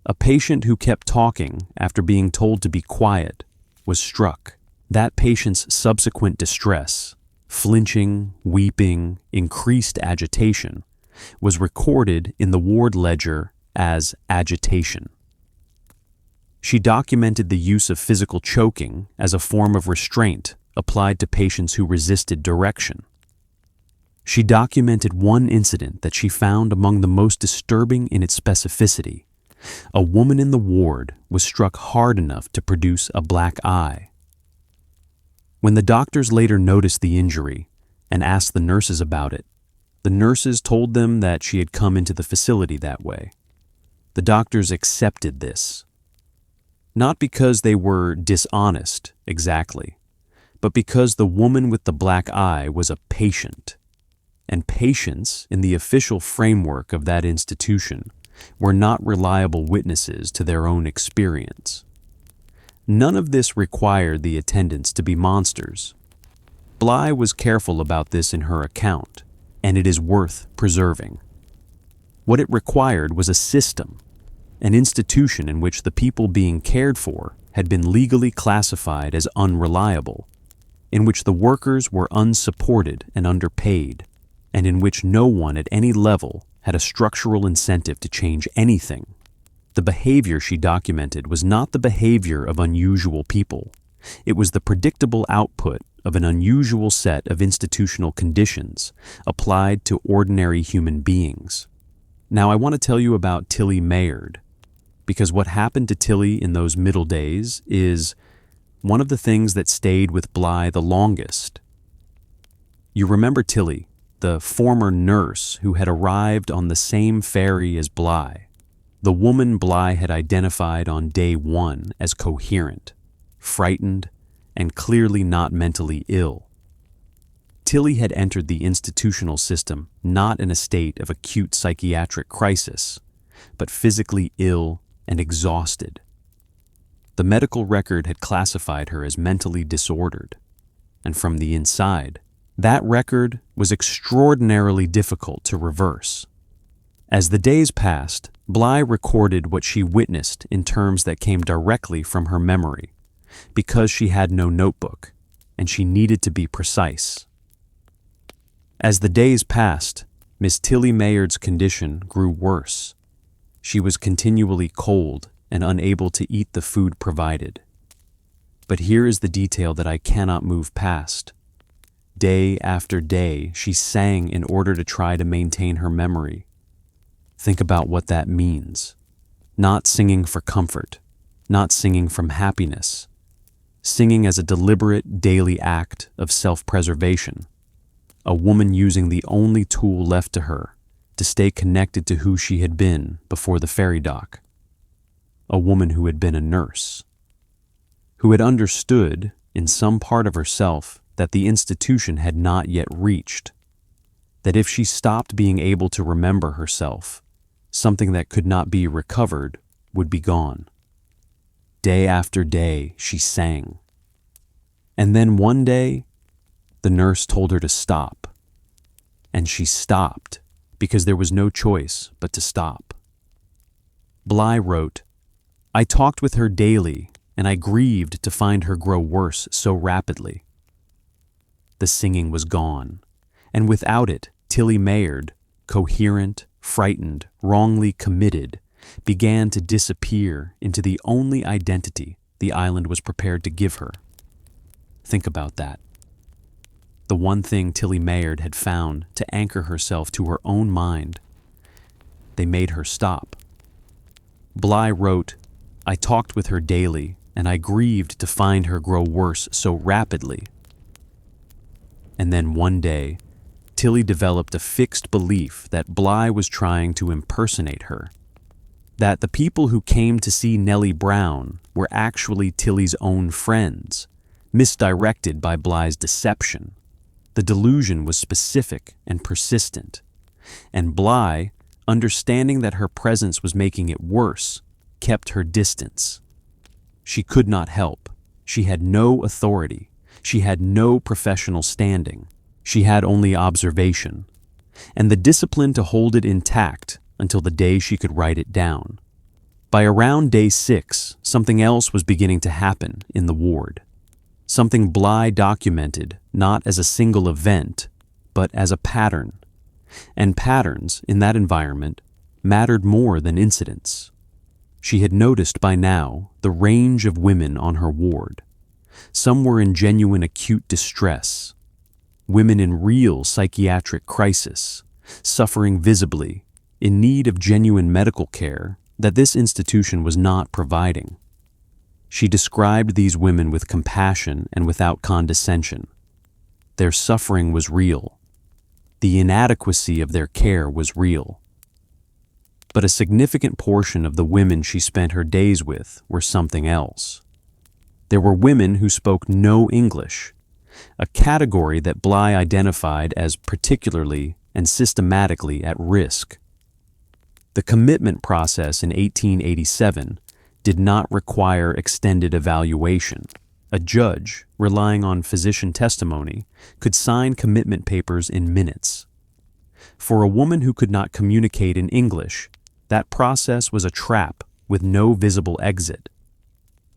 A patient who kept talking after being told to be quiet was struck. That patient's subsequent distress, flinching, weeping, increased agitation, was recorded in the ward ledger as agitation. She documented the use of physical choking as a form of restraint applied to patients who resisted direction. She documented one incident that she found among the most disturbing in its specificity. A woman in the ward was struck hard enough to produce a black eye. When the doctors later noticed the injury and asked the nurses about it, the nurses told them that she had come into the facility that way. The doctors accepted this. Not because they were dishonest, exactly, but because the woman with the black eye was a patient, and patients, in the official framework of that institution, were not reliable witnesses to their own experience. None of this required the attendants to be monsters. Bly was careful about this in her account, and it is worth preserving. What it required was a system, an institution in which the people being cared for had been legally classified as unreliable, in which the workers were unsupported and underpaid, and in which no one at any level had a structural incentive to change anything. The behavior she documented was not the behavior of unusual people. It was the predictable output of an unusual set of institutional conditions applied to ordinary human beings. Now I want to tell you about Tilly Mayard, because what happened to Tilly in those middle days is one of the things that stayed with Bly the longest. You remember Tilly, the former nurse who had arrived on the same ferry as Bly, the woman Bly had identified on day one as coherent, frightened, and clearly not mentally ill. Tilly had entered the institutional system not in a state of acute psychiatric crisis, but physically ill and exhausted. The medical record had classified her as mentally disordered, and from the inside, that record was extraordinarily difficult to reverse. As the days passed, Bly recorded what she witnessed in terms that came directly from her memory, because she had no notebook, and she needed to be precise. As the days passed, Miss Tilly Mayard's condition grew worse. She was continually cold and unable to eat the food provided. But here is the detail that I cannot move past. Day after day, she sang in order to try to maintain her memory. Think about what that means. Not singing for comfort, not singing from happiness, singing as a deliberate daily act of self-preservation. A woman using the only tool left to her to stay connected to who she had been before the ferry dock. A woman who had been a nurse, who had understood in some part of herself that the institution had not yet reached, that if she stopped being able to remember herself, something that could not be recovered would be gone. Day after day, she sang. And then one day, the nurse told her to stop. And she stopped because there was no choice but to stop. Bly wrote, "I talked with her daily, and I grieved to find her grow worse so rapidly." The singing was gone, and without it, Tilly Mayard, coherent, frightened, wrongly committed, began to disappear into the only identity the island was prepared to give her. Think about that. The one thing Tilly Mayard had found to anchor herself to her own mind. They made her stop. Bly wrote, "I talked with her daily, and I grieved to find her grow worse so rapidly." And then one day, Tilly developed a fixed belief that Bly was trying to impersonate her, that the people who came to see Nellie Brown were actually Tilly's own friends, misdirected by Bly's deception. The delusion was specific and persistent, and Bly, understanding that her presence was making it worse, kept her distance. She could not help. She had no authority. She had no professional standing. She had only observation, and the discipline to hold it intact until the day she could write it down. By around day 6, something else was beginning to happen in the ward. something Bly documented not as a single event, but as a pattern. And patterns, in that environment, mattered more than incidents. She had noticed by now the range of women on her ward. Some were in genuine acute distress, women in real psychiatric crisis, suffering visibly, in need of genuine medical care that this institution was not providing. She described these women with compassion and without condescension. Their suffering was real. The inadequacy of their care was real. But a significant portion of the women she spent her days with were something else. There were women who spoke no English, a category that Bly identified as particularly and systematically at risk. The commitment process in 1887 did not require extended evaluation. A judge, relying on physician testimony, could sign commitment papers in minutes. For a woman who could not communicate in English, that process was a trap with no visible exit.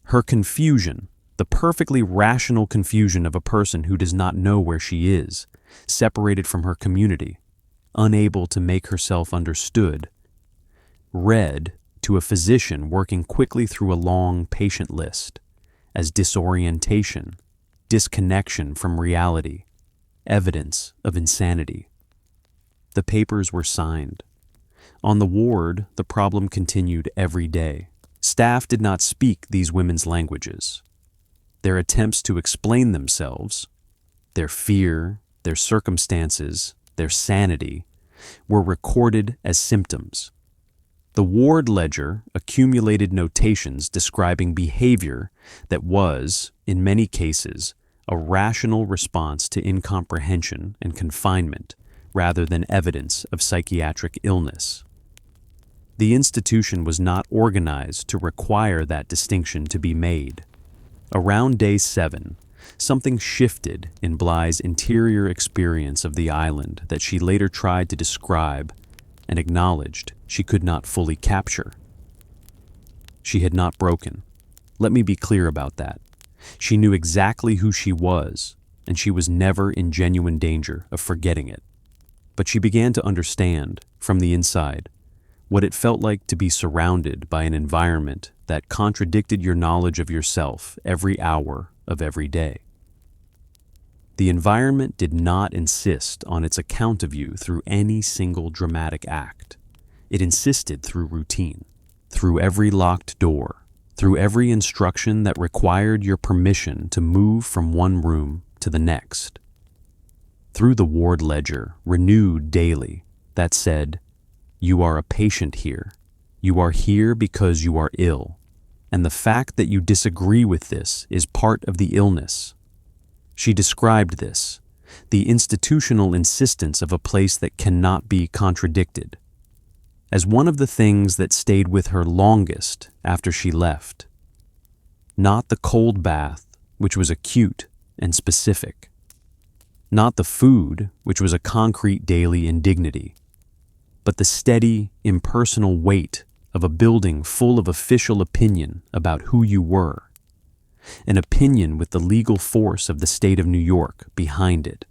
Her confusion, the perfectly rational confusion of a person who does not know where she is, separated from her community, unable to make herself understood, read to a physician working quickly through a long patient list as disorientation, disconnection from reality, evidence of insanity. The papers were signed. On the ward, the problem continued every day. Staff did not speak these women's languages. Their attempts to explain themselves, their fear, their circumstances, their sanity, were recorded as symptoms. The ward ledger accumulated notations describing behavior that was, in many cases, a rational response to incomprehension and confinement rather than evidence of psychiatric illness. The institution was not organized to require that distinction to be made. Around day 7, something shifted in Bly's interior experience of the island that she later tried to describe and acknowledged she could not fully capture. She had not broken. Let me be clear about that. She knew exactly who she was, and she was never in genuine danger of forgetting it. But she began to understand, from the inside, what it felt like to be surrounded by an environment that contradicted your knowledge of yourself every hour of every day. The environment did not insist on its account of you through any single dramatic act. It insisted through routine, through every locked door, through every instruction that required your permission to move from one room to the next. Through the ward ledger, renewed daily, that said, "You are a patient here. You are here because you are ill, and the fact that you disagree with this is part of the illness." She described this, the institutional insistence of a place that cannot be contradicted, as one of the things that stayed with her longest after she left. Not the cold bath, which was acute and specific. Not the food, which was a concrete daily indignity, but the steady, impersonal weight of a building full of official opinion about who you were. An opinion with the legal force of the state of New York behind it,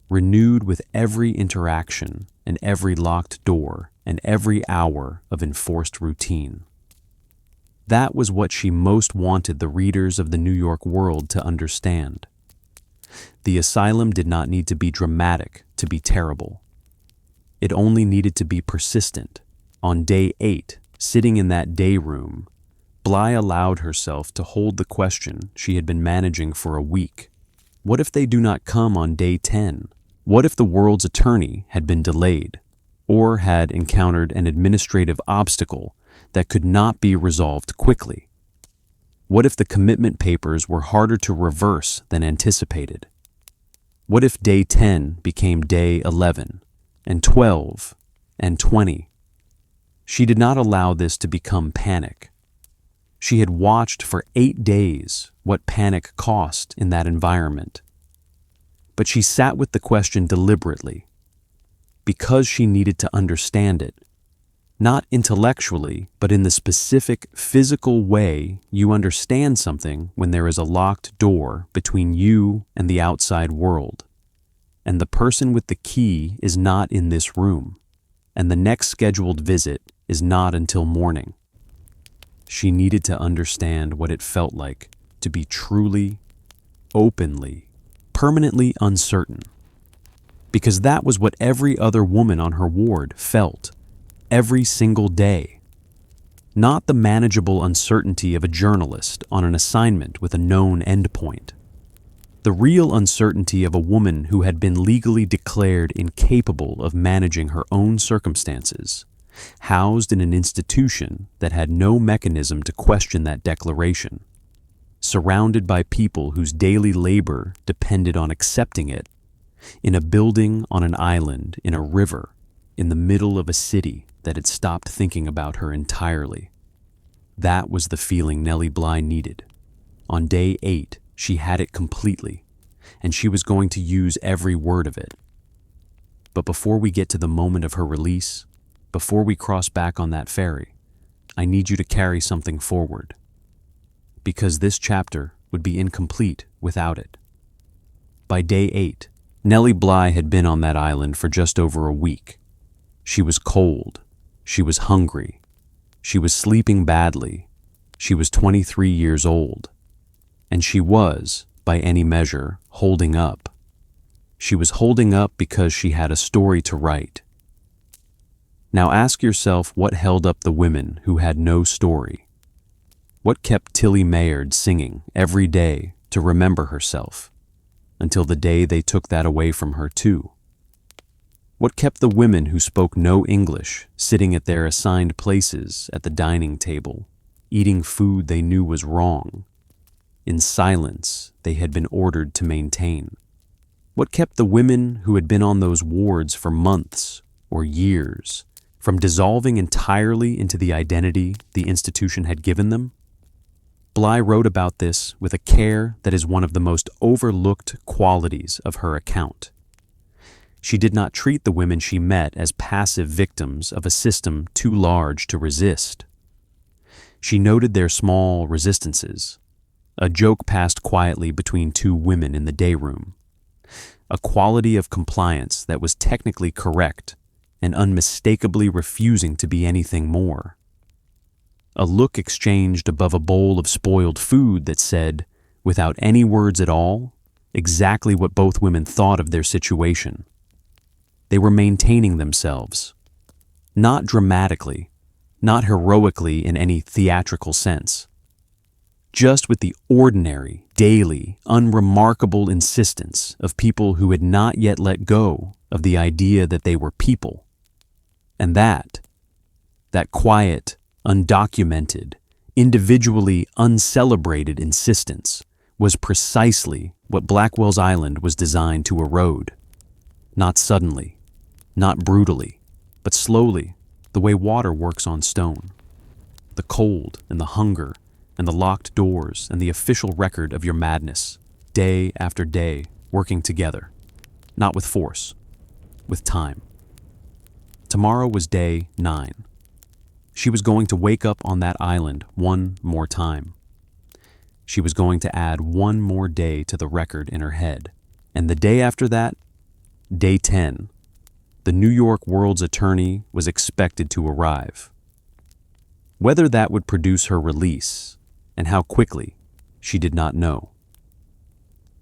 renewed with every interaction and every locked door and every hour of enforced routine. That was what she most wanted the readers of the New York World to understand. The asylum did not need to be dramatic to be terrible. It only needed to be persistent. On day 8, sitting in that day room, Bly allowed herself to hold the question she had been managing for a week. What if they do not come on day 10? What if the world's attorney had been delayed, or had encountered an administrative obstacle that could not be resolved quickly? What if the commitment papers were harder to reverse than anticipated? What if day 10 became day 11, and 12, and 20? She did not allow this to become panic. She had watched for 8 days what panic cost in that environment. But she sat with the question deliberately, because she needed to understand it, Not intellectually, but in the specific physical way you understand something when there is a locked door between you and the outside world. And the person with the key is not in this room, and the next scheduled visit is not until morning. She needed to understand what it felt like to be truly, openly, permanently uncertain. Because that was what every other woman on her ward felt every single day. Not the manageable uncertainty of a journalist on an assignment with a known endpoint. The real uncertainty of a woman who had been legally declared incapable of managing her own circumstances, housed in an institution that had no mechanism to question that declaration, surrounded by people whose daily labor depended on accepting it, in a building on an island in a river, in the middle of a city that had stopped thinking about her entirely. That was the feeling Nellie Bly needed. On day 8, she had it completely, and she was going to use every word of it. But before we get to the moment of her release, before we cross back on that ferry, I need you to carry something forward. Because this chapter would be incomplete without it. By day 8, Nellie Bly had been on that island for just over a week. She was cold. She was hungry. She was sleeping badly. She was 23 years old. And she was, by any measure, holding up. She was holding up because she had a story to write. Now ask yourself what held up the women who had no story. What kept Tilly Mayard singing every day to remember herself, until the day they took that away from her too? What kept the women who spoke no English sitting at their assigned places at the dining table, eating food they knew was wrong, in silence they had been ordered to maintain? What kept the women who had been on those wards for months or years from dissolving entirely into the identity the institution had given them? Bly wrote about this with a care that is one of the most overlooked qualities of her account. She did not treat the women she met as passive victims of a system too large to resist. She noted their small resistances, a joke passed quietly between two women in the day room, a quality of compliance that was technically correct and unmistakably refusing to be anything more. A look exchanged above a bowl of spoiled food that said, without any words at all, exactly what both women thought of their situation. They were maintaining themselves, not dramatically, not heroically in any theatrical sense, just with the ordinary, daily, unremarkable insistence of people who had not yet let go of the idea that they were people. And that quiet, undocumented, individually uncelebrated insistence was precisely what Blackwell's island was designed to erode. Not suddenly, not brutally, but slowly, the way water works on stone. The cold and the hunger and the locked doors and the official record of your madness, day after day, working together, not with force, with time. Tomorrow was day 9. She was going to wake up on that island one more time. She was going to add one more day to the record in her head. And the day after that, day 10, the New York World's attorney was expected to arrive. Whether that would produce her release, and how quickly, she did not know.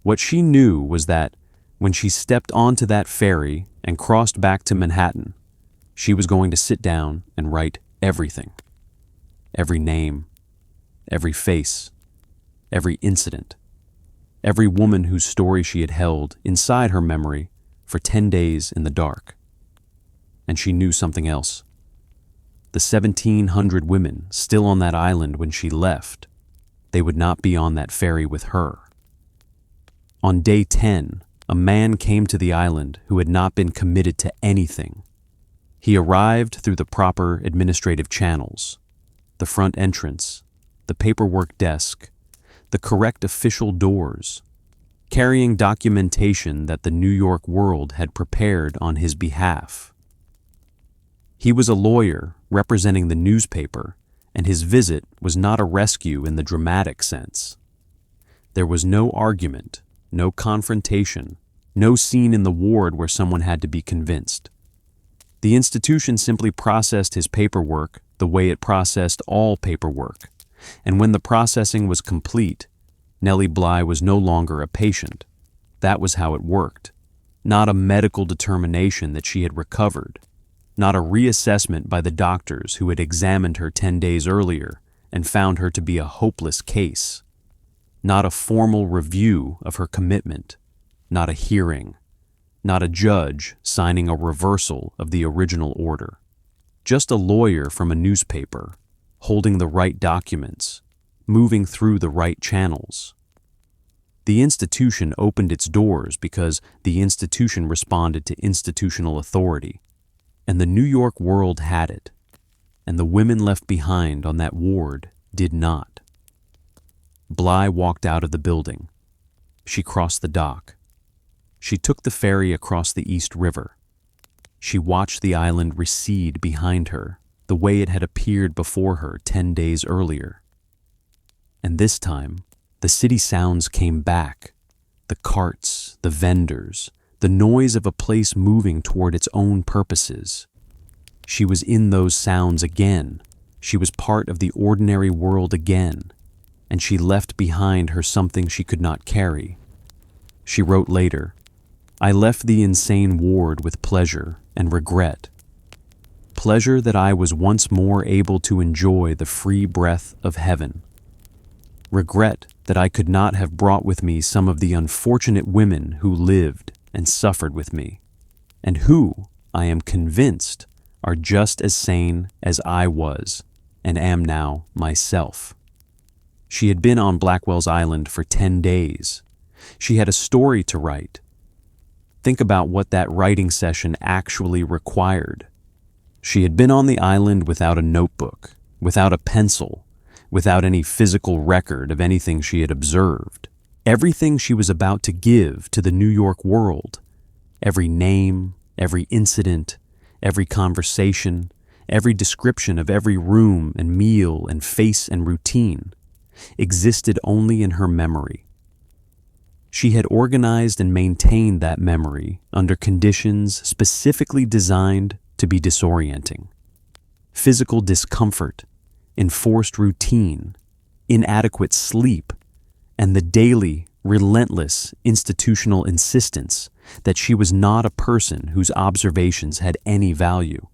What she knew was that when she stepped onto that ferry and crossed back to Manhattan, she was going to sit down and write everything. Every name, every face, every incident, every woman whose story she had held inside her memory for 10 days in the dark. And she knew something else. The 1,700 women still on that island when she left, they would not be on that ferry with her. On day 10, a man came to the island who had not been committed to anything. He arrived through the proper administrative channels, the front entrance, the paperwork desk, the correct official doors, carrying documentation that the New York World had prepared on his behalf. He was a lawyer representing the newspaper, and his visit was not a rescue in the dramatic sense. There was no argument, no confrontation, no scene in the ward where someone had to be convinced. The institution simply processed his paperwork the way it processed all paperwork, and when the processing was complete, Nellie Bly was no longer a patient. That was how it worked. Not a medical determination that she had recovered, not a reassessment by the doctors who had examined her 10 days earlier and found her to be a hopeless case, not a formal review of her commitment, not a hearing, not a judge signing a reversal of the original order. Just a lawyer from a newspaper, holding the right documents, moving through the right channels. The institution opened its doors because the institution responded to institutional authority, and the New York world had it, and the women left behind on that ward did not. Bly walked out of the building. She crossed the dock. She took the ferry across the East River. She watched the island recede behind her, the way it had appeared before her 10 days earlier. And this time, the city sounds came back. The carts, the vendors, the noise of a place moving toward its own purposes. She was in those sounds again. She was part of the ordinary world again, and she left behind her something she could not carry. She wrote later, "I left the insane ward with pleasure and regret. Pleasure that I was once more able to enjoy the free breath of heaven. Regret that I could not have brought with me some of the unfortunate women who lived and suffered with me, and who, I am convinced, are just as sane as I was and am now myself." She had been on Blackwell's Island for 10 days. She had a story to write. Think about what that writing session actually required. She had been on the island without a notebook, without a pencil, without any physical record of anything she had observed. Everything she was about to give to the New York world, every name, every incident, every conversation, every description of every room and meal and face and routine, existed only in her memory. She had organized and maintained that memory under conditions specifically designed to be disorienting. Physical discomfort, enforced routine, inadequate sleep, and the daily, relentless institutional insistence that she was not a person whose observations had any value.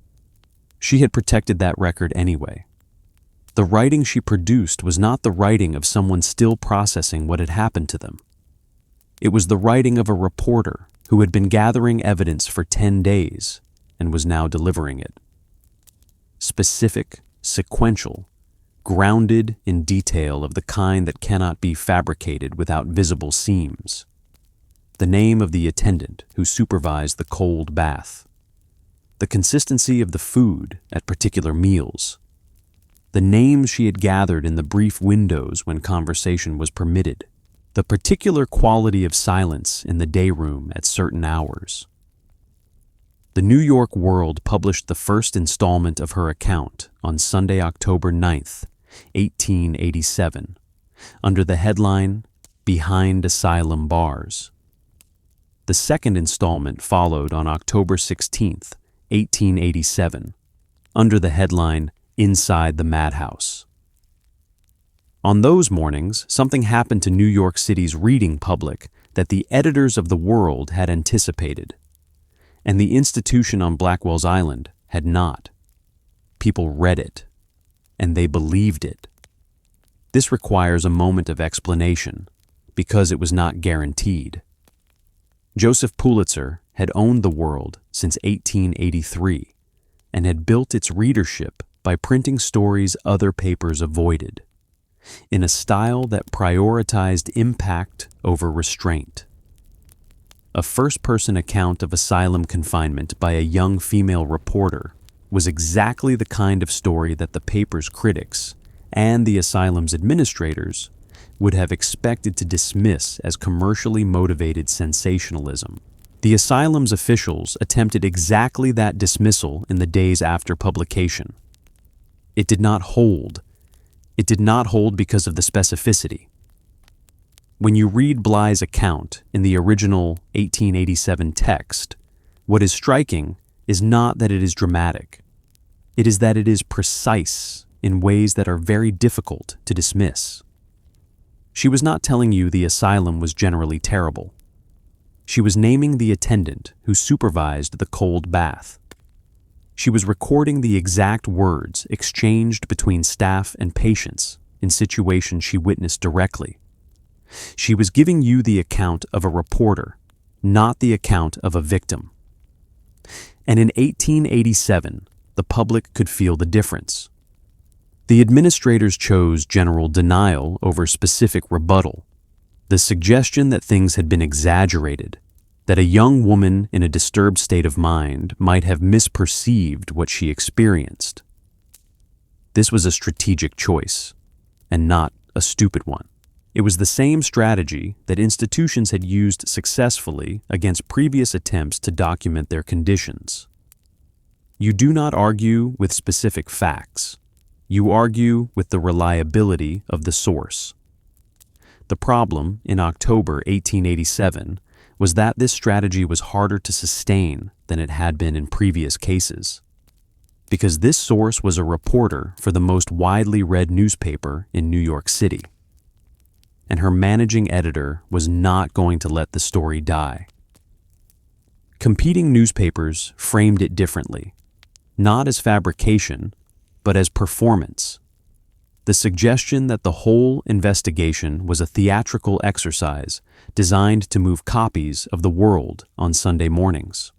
She had protected that record anyway. The writing she produced was not the writing of someone still processing what had happened to them. It was the writing of a reporter who had been gathering evidence for 10 days and was now delivering it. Specific, sequential, grounded in detail of the kind that cannot be fabricated without visible seams. The name of the attendant who supervised the cold bath. The consistency of the food at particular meals. The names she had gathered in the brief windows when conversation was permitted. The particular quality of silence in the day room at certain hours. The New York World published the first installment of her account on Sunday, October 9th, 1887, under the headline, "Behind Asylum Bars." The second installment followed on October 16th, 1887, under the headline, "Inside the Madhouse." On those mornings, something happened to New York City's reading public that the editors of the World had anticipated, and the institution on Blackwell's Island had not. People read it, and they believed it. This requires a moment of explanation, because it was not guaranteed. Joseph Pulitzer had owned the World since 1883, and had built its readership by printing stories other papers avoided, in a style that prioritized impact over restraint. A first-person account of asylum confinement by a young female reporter was exactly the kind of story that the paper's critics and the asylum's administrators would have expected to dismiss as commercially motivated sensationalism. The asylum's officials attempted exactly that dismissal in the days after publication. It did not hold. It did not hold because of the specificity. When you read Bly's account in the original 1887 text, what is striking is not that it is dramatic. It is that it is precise in ways that are very difficult to dismiss. She was not telling you the asylum was generally terrible. She was naming the attendant who supervised the cold bath. She was recording the exact words exchanged between staff and patients in situations she witnessed directly. She was giving you the account of a reporter, not the account of a victim. And in 1887, the public could feel the difference. The administrators chose general denial over specific rebuttal. The suggestion that things had been exaggerated, that a young woman in a disturbed state of mind might have misperceived what she experienced. This was a strategic choice, and not a stupid one. It was the same strategy that institutions had used successfully against previous attempts to document their conditions. You do not argue with specific facts. You argue with the reliability of the source. The problem in October 1887 was that this strategy was harder to sustain than it had been in previous cases, because this source was a reporter for the most widely read newspaper in New York City, and her managing editor was not going to let the story die. Competing newspapers framed it differently, not as fabrication, but as performance. The suggestion that the whole investigation was a theatrical exercise designed to move copies of the world on Sunday mornings.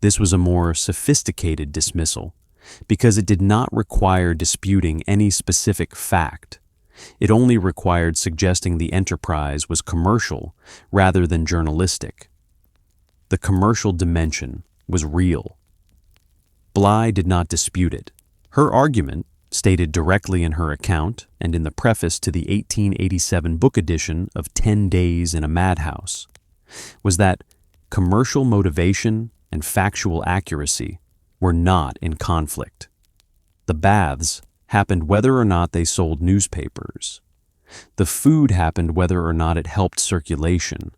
This was a more sophisticated dismissal because it did not require disputing any specific fact. It only required suggesting the enterprise was commercial rather than journalistic. The commercial dimension was real. Bly did not dispute it. Her argument, stated directly in her account and in the preface to the 1887 book edition of 10 Days in a Madhouse, was that commercial motivation and factual accuracy were not in conflict. The baths happened whether or not they sold newspapers. The food happened whether or not it helped circulation.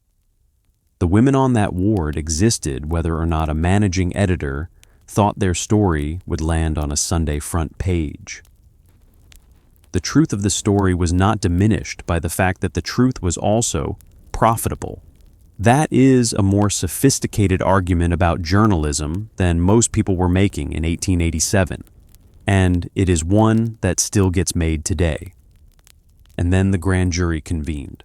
The women on that ward existed whether or not a managing editor thought their story would land on a Sunday front page. The truth of the story was not diminished by the fact that the truth was also profitable. That is a more sophisticated argument about journalism than most people were making in 1887, and it is one that still gets made today. And then the grand jury convened.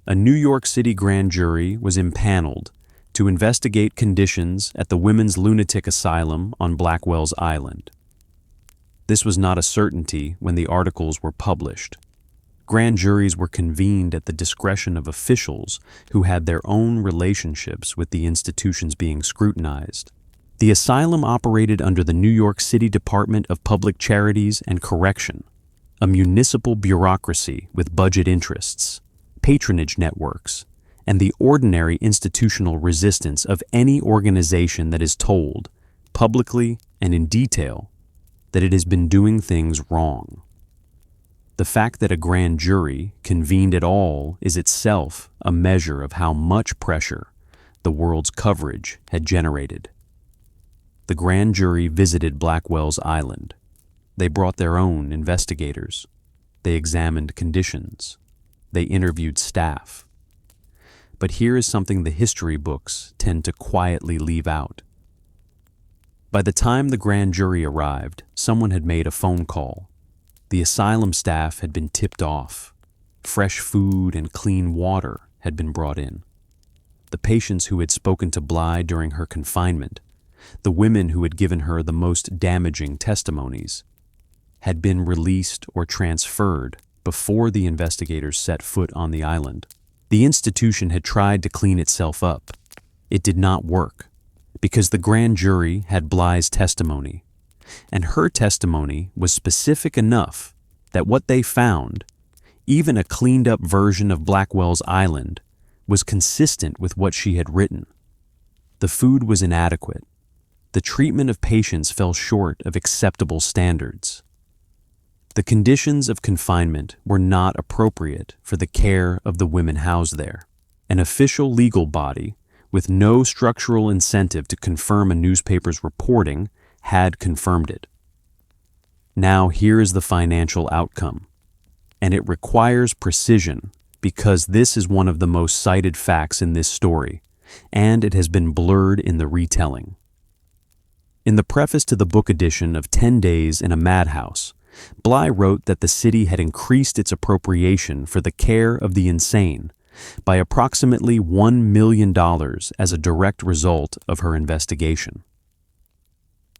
A New York City grand jury was impaneled to investigate conditions at the Women's Lunatic Asylum on Blackwell's Island. This was not a certainty when the articles were published. Grand juries were convened at the discretion of officials who had their own relationships with the institutions being scrutinized. The asylum operated under the New York City Department of Public Charities and Correction, a municipal bureaucracy with budget interests, patronage networks, and the ordinary institutional resistance of any organization that is told, publicly and in detail, that it has been doing things wrong. The fact that a grand jury convened at all is itself a measure of how much pressure the world's coverage had generated. The grand jury visited Blackwell's Island. They brought their own investigators. They examined conditions. They interviewed staff. But here is something the history books tend to quietly leave out. By the time the grand jury arrived, someone had made a phone call. The asylum staff had been tipped off. Fresh food and clean water had been brought in. The patients who had spoken to Bly during her confinement, the women who had given her the most damaging testimonies, had been released or transferred before the investigators set foot on the island. The institution had tried to clean itself up. It did not work, because the grand jury had Bly's testimony, and her testimony was specific enough that what they found, even a cleaned-up version of Blackwell's Island, was consistent with what she had written. The food was inadequate. The treatment of patients fell short of acceptable standards. The conditions of confinement were not appropriate for the care of the women housed there. An official legal body, with no structural incentive to confirm a newspaper's reporting, had confirmed it. Now here is the financial outcome, and it requires precision because this is one of the most cited facts in this story, and it has been blurred in the retelling. In the preface to the book edition of 10 Days in a Madhouse, Bly wrote that the city had increased its appropriation for the care of the insane by approximately $1 million as a direct result of her investigation.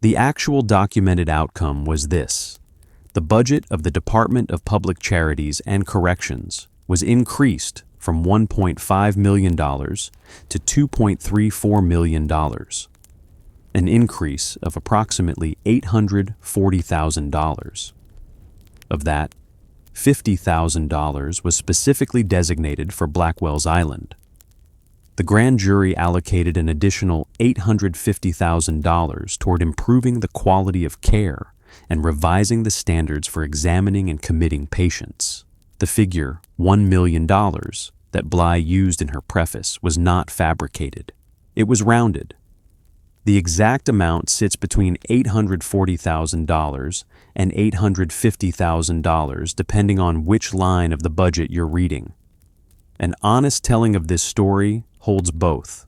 The actual documented outcome was this: the budget of the Department of Public Charities and Corrections was increased from $1.5 million to $2.34 million, an increase of approximately $840,000. Of that, $50,000 was specifically designated for Blackwell's Island. The grand jury allocated an additional $850,000 toward improving the quality of care and revising the standards for examining and committing patients. The figure, $1 million, that Bly used in her preface was not fabricated. It was rounded. The exact amount sits between $840,000 and $850,000 depending on which line of the budget you're reading. An honest telling of this story holds both.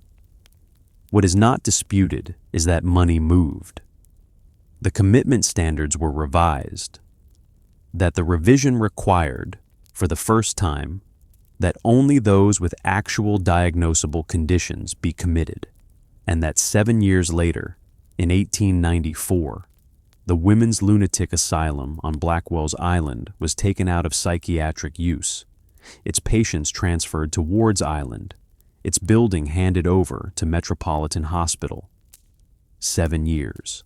What is not disputed is that money moved. The commitment standards were revised. That the revision required, for the first time, that only those with actual diagnosable conditions be committed, and that 7 years later, in 1894, the Women's Lunatic Asylum on Blackwell's Island was taken out of psychiatric use, its patients transferred to Ward's Island, its building handed over to Metropolitan Hospital. 7 years.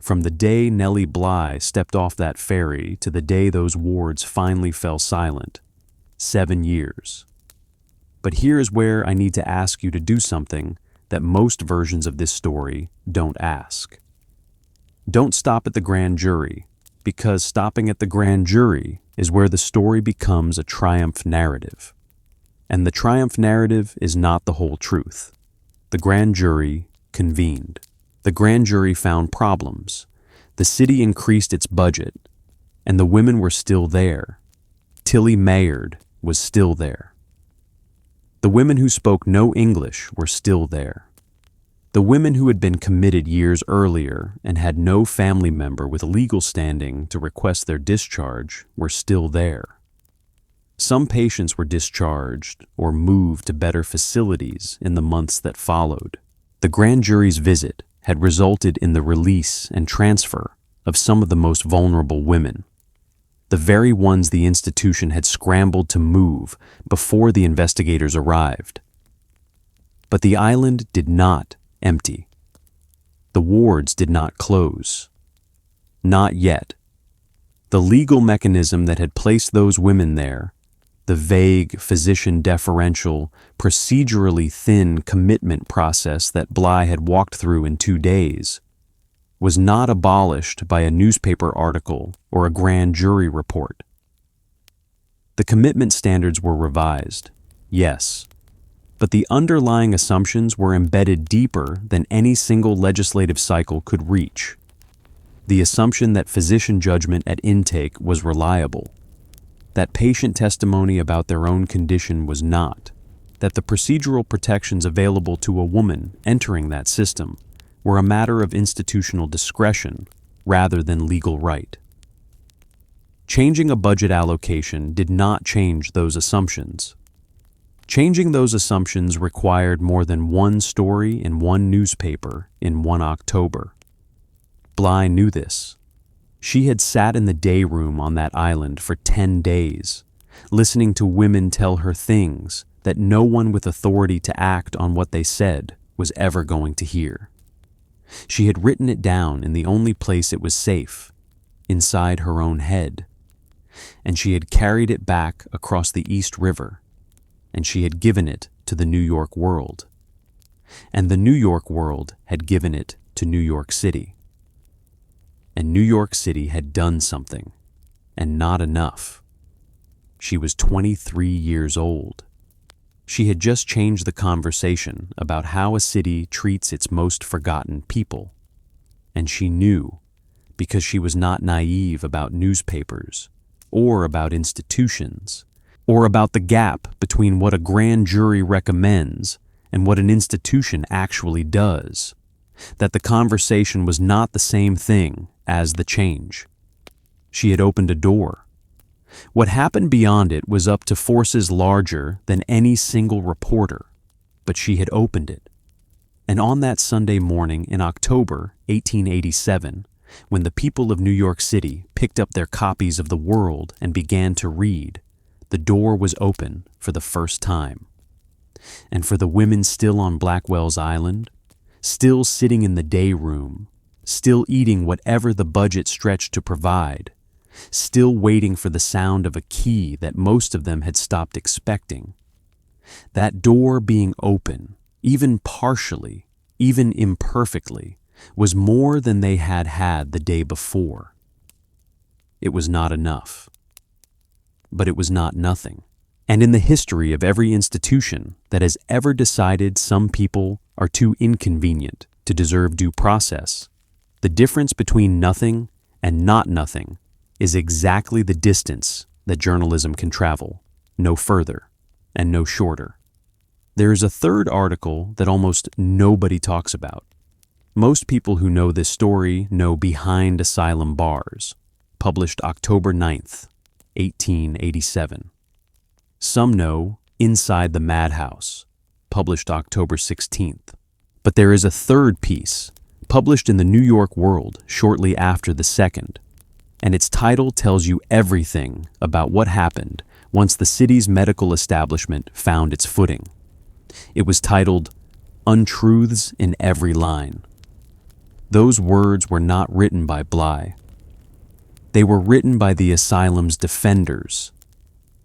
From the day Nellie Bly stepped off that ferry to the day those wards finally fell silent, 7 years. But here is where I need to ask you to do something that most versions of this story don't ask. Don't stop at the grand jury, because stopping at the grand jury is where the story becomes a triumph narrative. And the triumph narrative is not the whole truth. The grand jury convened. The grand jury found problems. The city increased its budget, and the women were still there. Tilly Mayard was still there. The women who spoke no English were still there. The women who had been committed years earlier and had no family member with legal standing to request their discharge were still there. Some patients were discharged or moved to better facilities in the months that followed. The grand jury's visit had resulted in the release and transfer of some of the most vulnerable women, the very ones the institution had scrambled to move before the investigators arrived. But the island did not empty. The wards did not close. Not yet. The legal mechanism that had placed those women there, the vague, physician-deferential, procedurally thin commitment process that Bly had walked through in 2 days, was not abolished by a newspaper article or a grand jury report. The commitment standards were revised, yes, but the underlying assumptions were embedded deeper than any single legislative cycle could reach. The assumption that physician judgment at intake was reliable, that patient testimony about their own condition was not, that the procedural protections available to a woman entering that system were a matter of institutional discretion rather than legal right. Changing a budget allocation did not change those assumptions. Changing those assumptions required more than one story in one newspaper in one October. Bly knew this. She had sat in the day room on that island for 10 days, listening to women tell her things that no one with authority to act on what they said was ever going to hear. She had written it down in the only place it was safe, inside her own head, and she had carried it back across the East River, and she had given it to the New York World. And the New York World had given it to New York City. And New York City had done something, and not enough. She was 23 years old. She had just changed the conversation about how a city treats its most forgotten people. And she knew, because she was not naive about newspapers, or about institutions, or about the gap between what a grand jury recommends and what an institution actually does, that the conversation was not the same thing as the change. She had opened a door. What happened beyond it was up to forces larger than any single reporter, but she had opened it. And on that Sunday morning in October 1887, when the people of New York City picked up their copies of the World and began to read, the door was open for the first time. And for the women still on Blackwell's Island, still sitting in the day room, still eating whatever the budget stretched to provide, still waiting for the sound of a key that most of them had stopped expecting, that door being open, even partially, even imperfectly, was more than they had had the day before. It was not enough. But it was not nothing. And in the history of every institution that has ever decided some people are too inconvenient to deserve due process, the difference between nothing and not nothing is exactly the distance that journalism can travel, no further and no shorter. There is a third article that almost nobody talks about. Most people who know this story know Behind Asylum Bars, published October 9th, 1887. Some know Inside the Madhouse, published October 16th. But there is a third piece, published in the New York World shortly after the second, and its title tells you everything about what happened once the city's medical establishment found its footing. It was titled, Untruths in Every Line. Those words were not written by Bly. They were written by the asylum's defenders,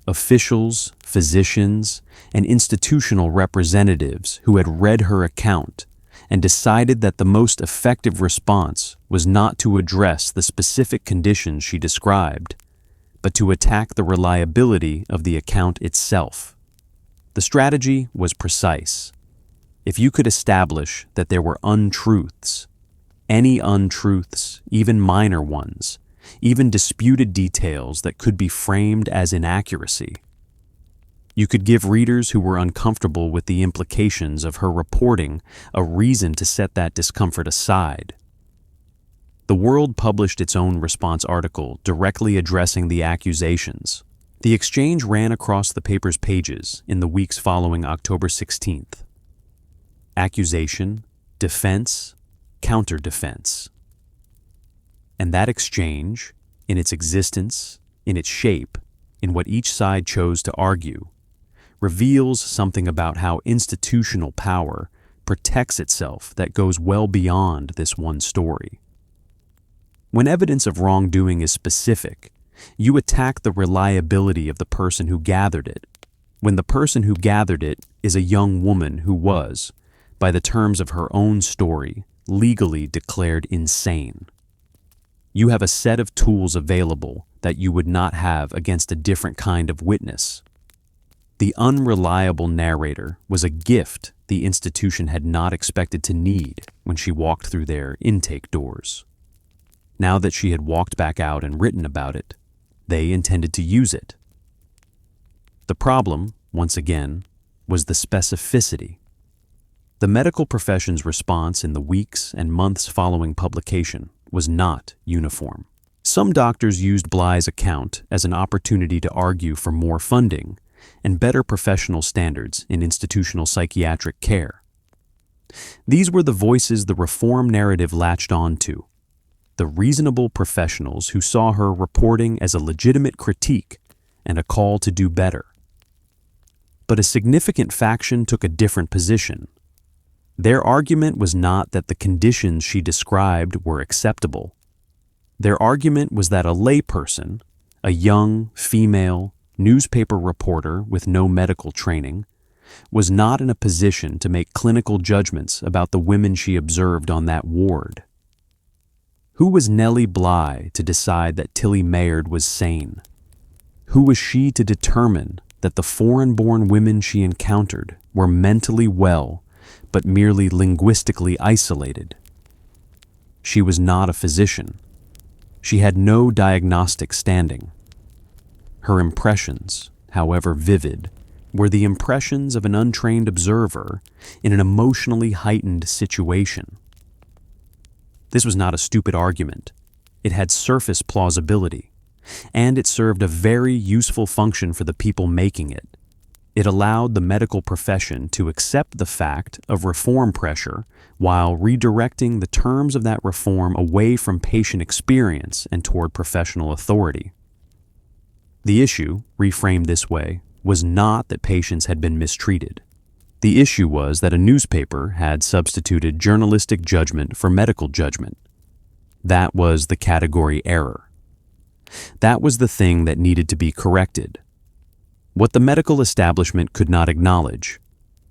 officials, physicians, and institutional representatives who had read her account and decided that the most effective response was not to address the specific conditions she described, but to attack the reliability of the account itself. The strategy was precise. If you could establish that there were untruths, any untruths, even minor ones, even disputed details that could be framed as inaccuracy, you could give readers who were uncomfortable with the implications of her reporting a reason to set that discomfort aside. The World published its own response article directly addressing the accusations. The exchange ran across the paper's pages in the weeks following October 16th. Accusation, defense, counter-defense. And that exchange, in its existence, in its shape, in what each side chose to argue, reveals something about how institutional power protects itself that goes well beyond this one story. When evidence of wrongdoing is specific, you attack the reliability of the person who gathered it, when the person who gathered it is a young woman who was, by the terms of her own story, legally declared insane. You have a set of tools available that you would not have against a different kind of witness. The unreliable narrator was a gift the institution had not expected to need when she walked through their intake doors. Now that she had walked back out and written about it, they intended to use it. The problem, once again, was the specificity. The medical profession's response in the weeks and months following publication was not uniform. Some doctors used Bly's account as an opportunity to argue for more funding and better professional standards in institutional psychiatric care. These were the voices the reform narrative latched on to, the reasonable professionals who saw her reporting as a legitimate critique and a call to do better. But a significant faction took a different position. Their argument was not that the conditions she described were acceptable. Their argument was that a layperson, a young, female, newspaper reporter with no medical training, was not in a position to make clinical judgments about the women she observed on that ward. Who was Nellie Bly to decide that Tilly Mayard was sane? Who was she to determine that the foreign-born women she encountered were mentally well, but merely linguistically isolated? She was not a physician. She had no diagnostic standing. Her impressions, however vivid, were the impressions of an untrained observer in an emotionally heightened situation. This was not a stupid argument. It had surface plausibility, and it served a very useful function for the people making it. It allowed the medical profession to accept the fact of reform pressure while redirecting the terms of that reform away from patient experience and toward professional authority. The issue, reframed this way, was not that patients had been mistreated. The issue was that a newspaper had substituted journalistic judgment for medical judgment. That was the category error. That was the thing that needed to be corrected. What the medical establishment could not acknowledge,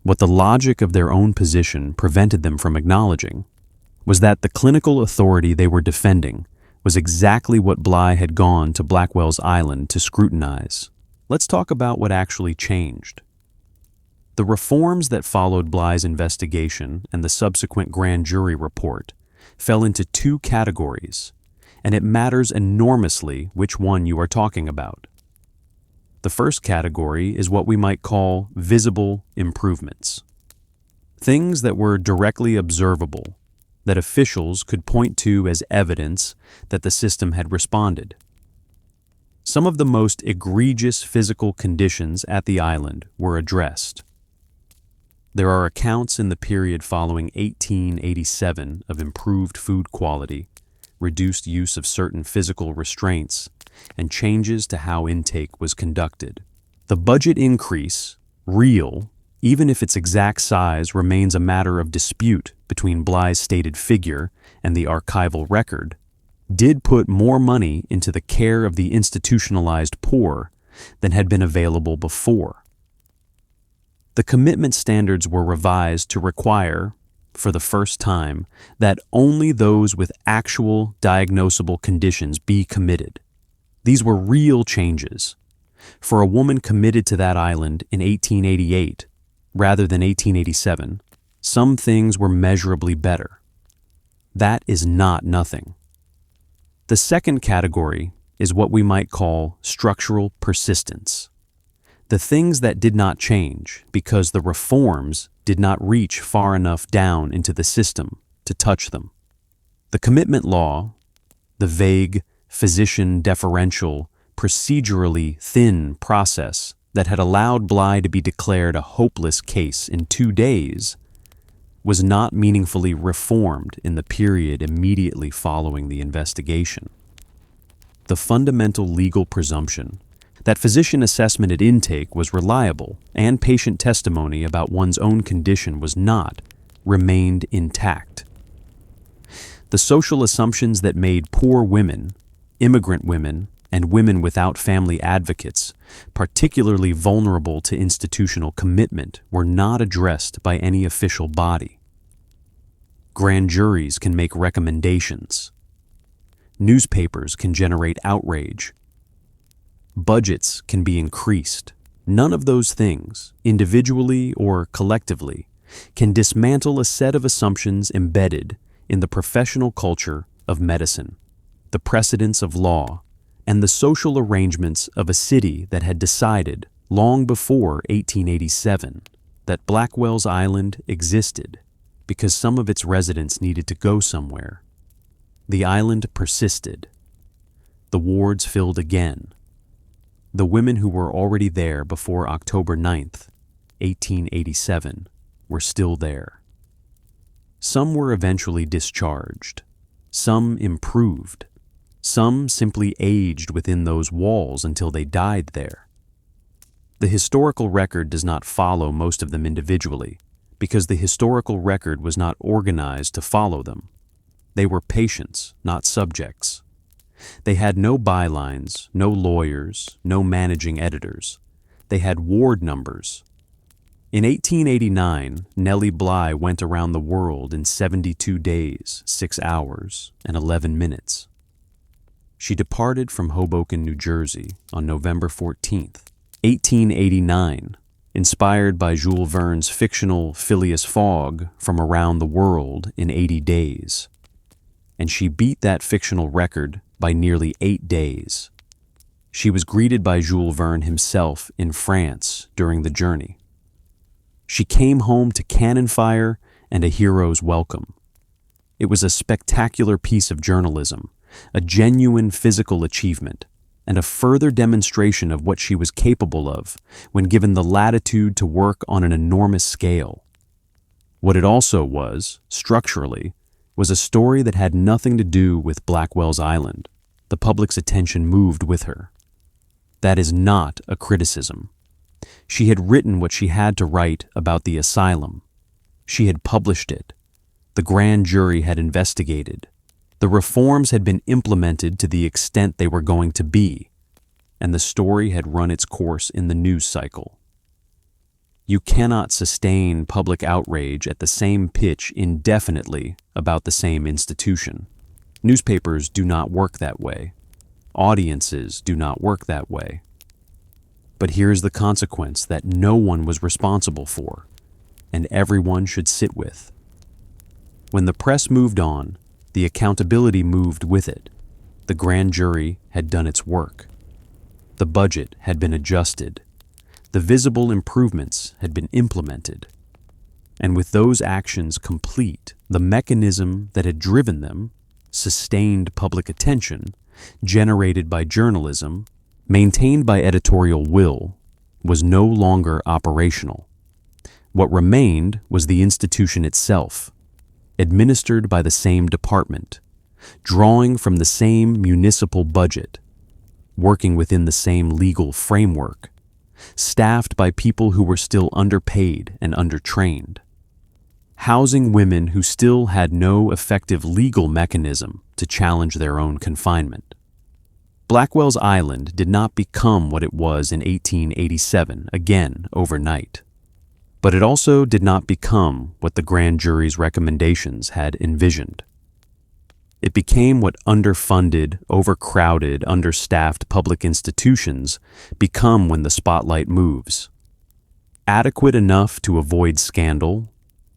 what the logic of their own position prevented them from acknowledging, was that the clinical authority they were defending was exactly what Bly had gone to Blackwell's Island to scrutinize. Let's talk about what actually changed. The reforms that followed Bly's investigation and the subsequent grand jury report fell into two categories, and it matters enormously which one you are talking about. The first category is what we might call visible improvements. Things that were directly observable, that officials could point to as evidence that the system had responded. Some of the most egregious physical conditions at the island were addressed. There are accounts in the period following 1887 of improved food quality, reduced use of certain physical restraints, and changes to how intake was conducted. The budget increase, real, even if its exact size remains a matter of dispute between Bly's stated figure and the archival record, did put more money into the care of the institutionalized poor than had been available before. The commitment standards were revised to require, for the first time, that only those with actual diagnosable conditions be committed. These were real changes. For a woman committed to that island in 1888, rather than 1887, some things were measurably better. That is not nothing. The second category is what we might call structural persistence. The things that did not change because the reforms did not reach far enough down into the system to touch them. The commitment law, the vague, physician deferential, procedurally thin process that had allowed Bly to be declared a hopeless case in 2 days, was not meaningfully reformed in the period immediately following the investigation. The fundamental legal presumption that physician assessment at intake was reliable and patient testimony about one's own condition was not, remained intact. The social assumptions that made poor women, immigrant women, and women without family advocates particularly vulnerable to institutional commitment were not addressed by any official body. Grand juries can make recommendations. Newspapers can generate outrage. Budgets can be increased. None of those things, individually or collectively, can dismantle a set of assumptions embedded in the professional culture of medicine, the precedents of law, and the social arrangements of a city that had decided, long before 1887, that Blackwell's Island existed because some of its residents needed to go somewhere. The island persisted. The wards filled again. The women who were already there before October 9th, 1887, were still there. Some were eventually discharged. Some improved. Some simply aged within those walls until they died there. The historical record does not follow most of them individually, because the historical record was not organized to follow them. They were patients, not subjects. They had no bylines, no lawyers, no managing editors. They had ward numbers. In 1889, Nellie Bly went around the world in 72 days, 6 hours, and 11 minutes. She departed from Hoboken, New Jersey on November 14th, 1889, inspired by Jules Verne's fictional Phileas Fogg from around the world in 80 days. And she beat that fictional record by nearly 8 days. She was greeted by Jules Verne himself in France during the journey. She came home to cannon fire and a hero's welcome. It was a spectacular piece of journalism, a genuine physical achievement, and a further demonstration of what she was capable of when given the latitude to work on an enormous scale. What it also was, structurally, was a story that had nothing to do with Blackwell's Island. The public's attention moved with her. That is not a criticism. She had written what she had to write about the asylum. She had published it. The grand jury had investigated. The reforms had been implemented to the extent they were going to be, and the story had run its course in the news cycle. You cannot sustain public outrage at the same pitch indefinitely about the same institution. Newspapers do not work that way. Audiences do not work that way. But here's the consequence that no one was responsible for, and everyone should sit with. When the press moved on, the accountability moved with it. The grand jury had done its work. The budget had been adjusted. The visible improvements had been implemented. And with those actions complete, the mechanism that had driven them, sustained public attention, generated by journalism, maintained by editorial will, was no longer operational. What remained was the institution itself, administered by the same department, drawing from the same municipal budget, working within the same legal framework, staffed by people who were still underpaid and undertrained, housing women who still had no effective legal mechanism to challenge their own confinement. Blackwell's Island did not become what it was in 1887 again overnight. But it also did not become what the grand jury's recommendations had envisioned. It became what underfunded, overcrowded, understaffed public institutions become when the spotlight moves. Adequate enough to avoid scandal,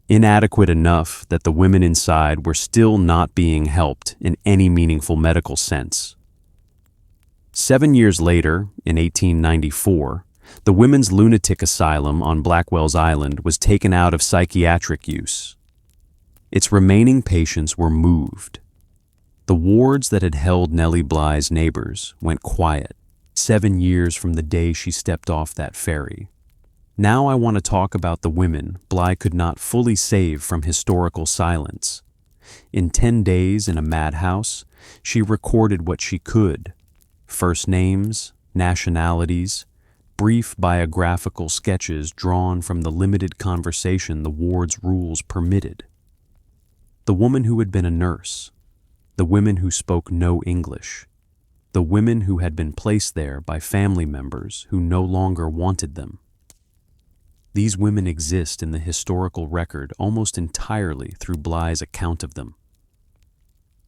inadequate enough that the women inside were still not being helped in any meaningful medical sense. 7 years later, in 1894, the women's lunatic asylum on Blackwell's Island was taken out of psychiatric use. Its remaining patients were moved. The wards that had held Nellie Bly's neighbors went quiet, 7 years from the day she stepped off that ferry. Now I want to talk about the women Bly could not fully save from historical silence. In 10 days in a madhouse, she recorded what she could: first names, nationalities, brief biographical sketches drawn from the limited conversation the ward's rules permitted. The woman who had been a nurse, the women who spoke no English, the women who had been placed there by family members who no longer wanted them. These women exist in the historical record almost entirely through Bly's account of them.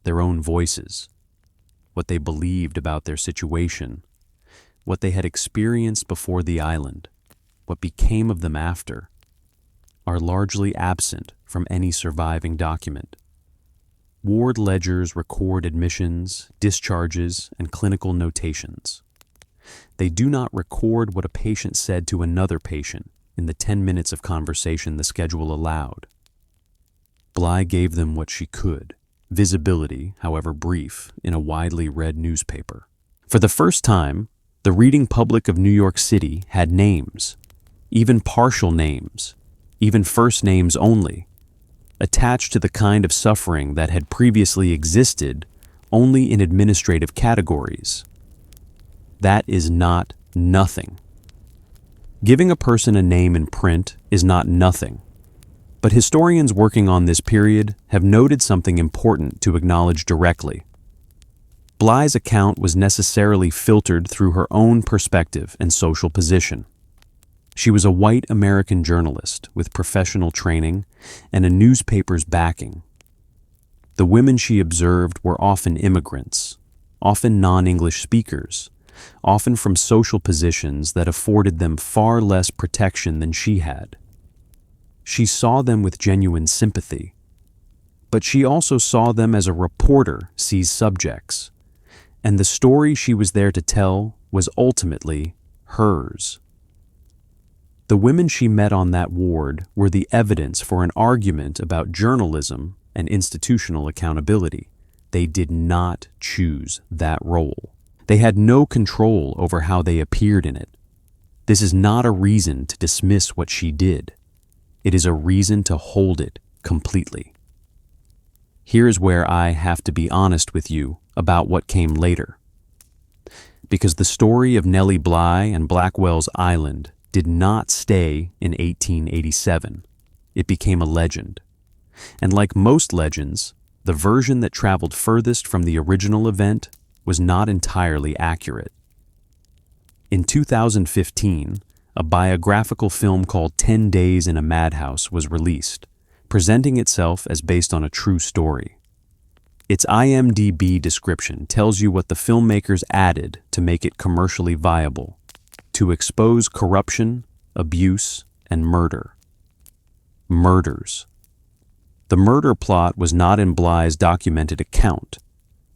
Their own voices, what they believed about their situation, what they had experienced before the island, what became of them after, are largely absent from any surviving document. Ward ledgers record admissions, discharges, and clinical notations. They do not record what a patient said to another patient in the 10 minutes of conversation the schedule allowed. Bly gave them what she could, visibility, however brief, in a widely read newspaper. For the first time, the reading public of New York City had names, even partial names, even first names only, attached to the kind of suffering that had previously existed only in administrative categories. That is not nothing. Giving a person a name in print is not nothing. But historians working on this period have noted something important to acknowledge directly. Bly's account was necessarily filtered through her own perspective and social position. She was a white American journalist with professional training and a newspaper's backing. The women she observed were often immigrants, often non-English speakers, often from social positions that afforded them far less protection than she had. She saw them with genuine sympathy, but she also saw them as a reporter sees subjects, and the story she was there to tell was ultimately hers. The women she met on that ward were the evidence for an argument about journalism and institutional accountability. They did not choose that role. They had no control over how they appeared in it. This is not a reason to dismiss what she did. It is a reason to hold it completely. Here's where I have to be honest with you about what came later. Because the story of Nellie Bly and Blackwell's Island did not stay in 1887. It became a legend. And like most legends, the version that traveled furthest from the original event was not entirely accurate. In 2015, a biographical film called 10 Days in a Madhouse was released, presenting itself as based on a true story. Its IMDb description tells you what the filmmakers added to make it commercially viable: to expose corruption, abuse, and murder. Murders. The murder plot was not in Bly's documented account.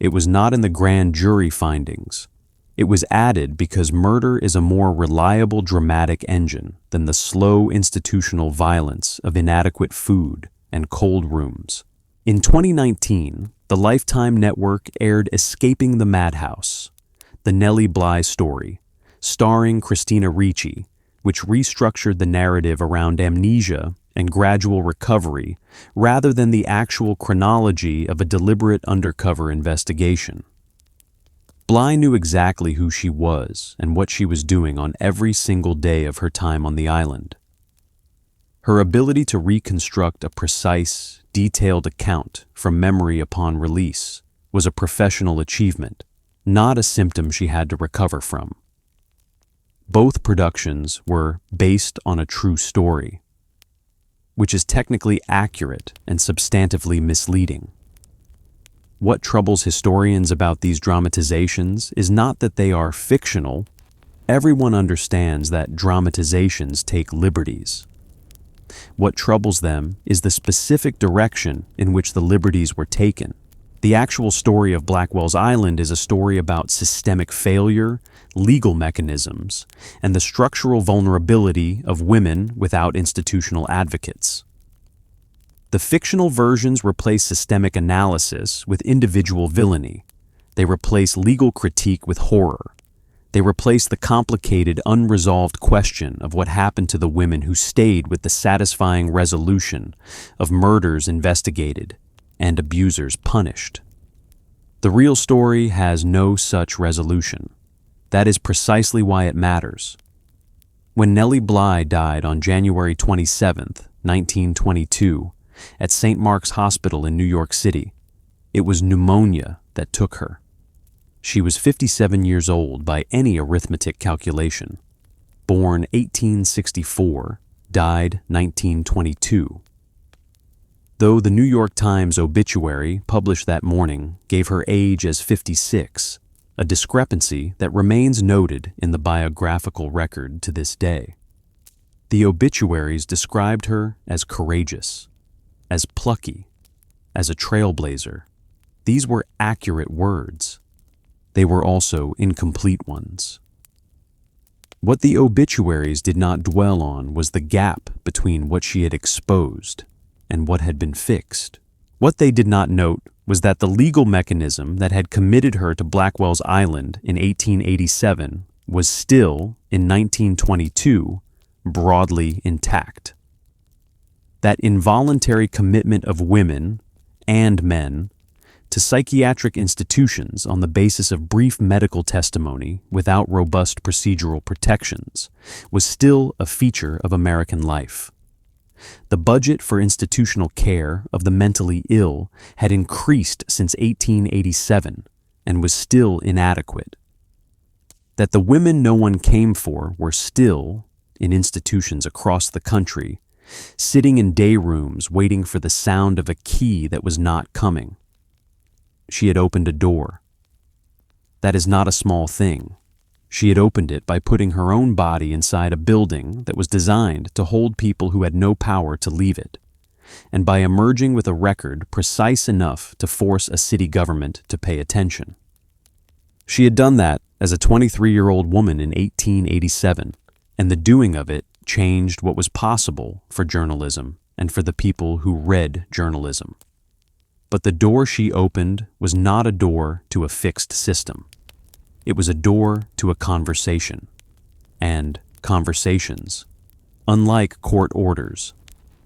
It was not in the grand jury findings. It was added because murder is a more reliable dramatic engine than the slow institutional violence of inadequate food and cold rooms. In 2019, the Lifetime Network aired Escaping the Madhouse, the Nellie Bly story, starring Christina Ricci, which restructured the narrative around amnesia and gradual recovery rather than the actual chronology of a deliberate undercover investigation. Bly knew exactly who she was and what she was doing on every single day of her time on the island. Her ability to reconstruct a precise, detailed account from memory upon release was a professional achievement, not a symptom she had to recover from. Both productions were based on a true story, which is technically accurate and substantively misleading. What troubles historians about these dramatizations is not that they are fictional. Everyone understands that dramatizations take liberties. What troubles them is the specific direction in which the liberties were taken. The actual story of Blackwell's Island is a story about systemic failure, legal mechanisms, and the structural vulnerability of women without institutional advocates. The fictional versions replace systemic analysis with individual villainy. They replace legal critique with horror. They replace the complicated, unresolved question of what happened to the women who stayed with the satisfying resolution of murders investigated and abusers punished. The real story has no such resolution. That is precisely why it matters. When Nellie Bly died on January 27, 1922, at St. Mark's Hospital in New York City, it was pneumonia that took her. She was 57 years old by any arithmetic calculation. Born 1864, died 1922. Though the New York Times obituary published that morning gave her age as 56, a discrepancy that remains noted in the biographical record to this day. The obituaries described her as courageous, as plucky, as a trailblazer. These were accurate words. They were also incomplete ones. What the obituaries did not dwell on was the gap between what she had exposed and what had been fixed. What they did not note was that the legal mechanism that had committed her to Blackwell's Island in 1887 was still, in 1922, broadly intact. That involuntary commitment of women and men to psychiatric institutions on the basis of brief medical testimony without robust procedural protections was still a feature of American life. The budget for institutional care of the mentally ill had increased since 1887, and was still inadequate. That the women no one came for were still, in institutions across the country, sitting in day rooms waiting for the sound of a key that was not coming. She had opened a door. That is not a small thing. She had opened it by putting her own body inside a building that was designed to hold people who had no power to leave it, and by emerging with a record precise enough to force a city government to pay attention. She had done that as a 23-year-old woman in 1887, and the doing of it changed what was possible for journalism and for the people who read journalism. But the door she opened was not a door to a fixed system. It was a door to a conversation. And conversations, unlike court orders,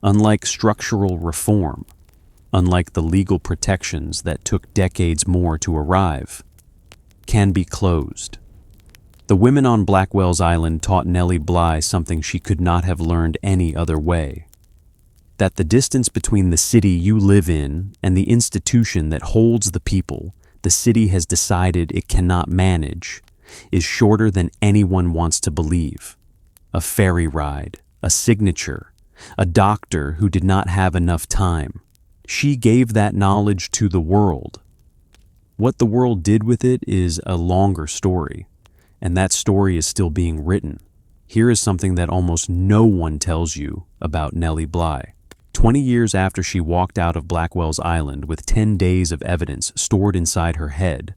unlike structural reform, unlike the legal protections that took decades more to arrive, can be closed. The women on Blackwell's Island taught Nellie Bly something she could not have learned any other way. That the distance between the city you live in and the institution that holds the people the city has decided it cannot manage is shorter than anyone wants to believe. A ferry ride, a signature, a doctor who did not have enough time. She gave that knowledge to the world. What the world did with it is a longer story, and that story is still being written. Here is something that almost no one tells you about Nellie Bly. 20 years after she walked out of Blackwell's Island with 10 days of evidence stored inside her head,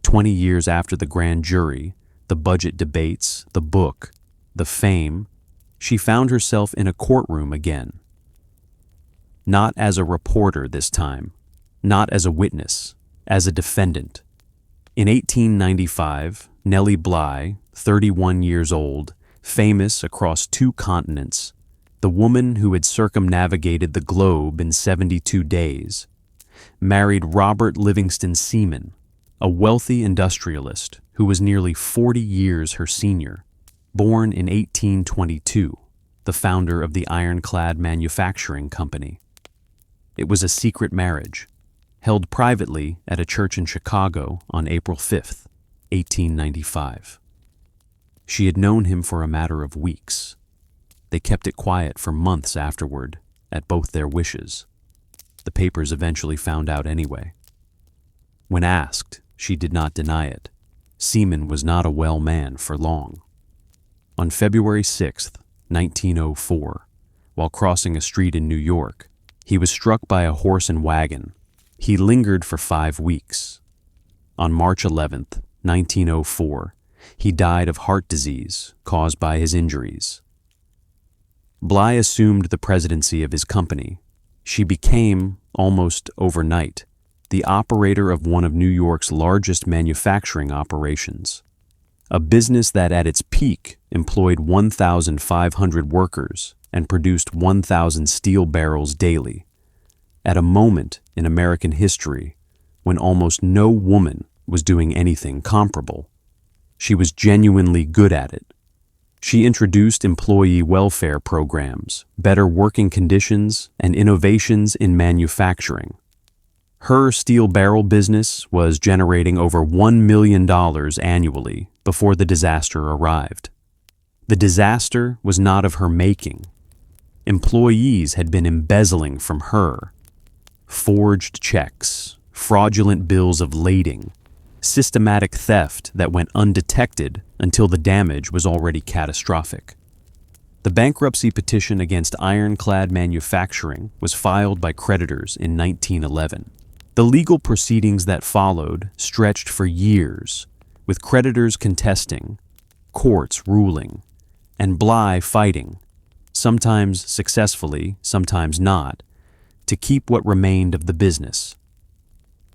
20 years after the grand jury, the budget debates, the book, the fame, she found herself in a courtroom again. Not as a reporter this time, not as a witness, as a defendant. In 1895, Nellie Bly, 31 years old, famous across 2 continents, the woman who had circumnavigated the globe in 72 days, married Robert Livingston Seaman, a wealthy industrialist who was nearly 40 years her senior, born in 1822, the founder of the ironclad manufacturing company. It was a secret marriage, held privately at a church in Chicago on April 5th, 1895. She had known him for a matter of weeks. They kept it quiet for months afterward, at both their wishes. The papers eventually found out anyway. When asked, she did not deny it. Seaman was not a well man for long. On February 6th, 1904, while crossing a street in New York, he was struck by a horse and wagon. He lingered for 5 weeks. On March 11th, 1904, he died of heart disease caused by his injuries. Bly assumed the presidency of his company. She became, almost overnight, the operator of one of New York's largest manufacturing operations, a business that at its peak employed 1,500 workers and produced 1,000 steel barrels daily, at a moment in American history when almost no woman was doing anything comparable. She was genuinely good at it. She introduced employee welfare programs, better working conditions, and innovations in manufacturing. Her steel barrel business was generating over $1 million annually before the disaster arrived. The disaster was not of her making. Employees had been embezzling from her. Forged checks, fraudulent bills of lading, systematic theft that went undetected until the damage was already catastrophic. The bankruptcy petition against ironclad manufacturing was filed by creditors in 1911. The legal proceedings that followed stretched for years, with creditors contesting, courts ruling, and Bly fighting, sometimes successfully, sometimes not, to keep what remained of the business.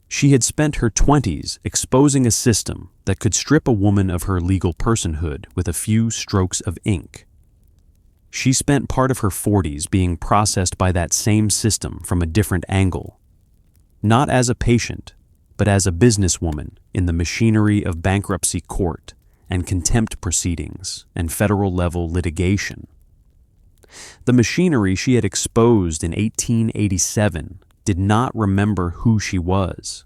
She had spent her 20s exposing a system that could strip a woman of her legal personhood with a few strokes of ink. She spent part of her 40s being processed by that same system from a different angle, not as a patient, but as a businesswoman in the machinery of bankruptcy court and contempt proceedings and federal-level litigation. The machinery she had exposed in 1887 did not remember who she was.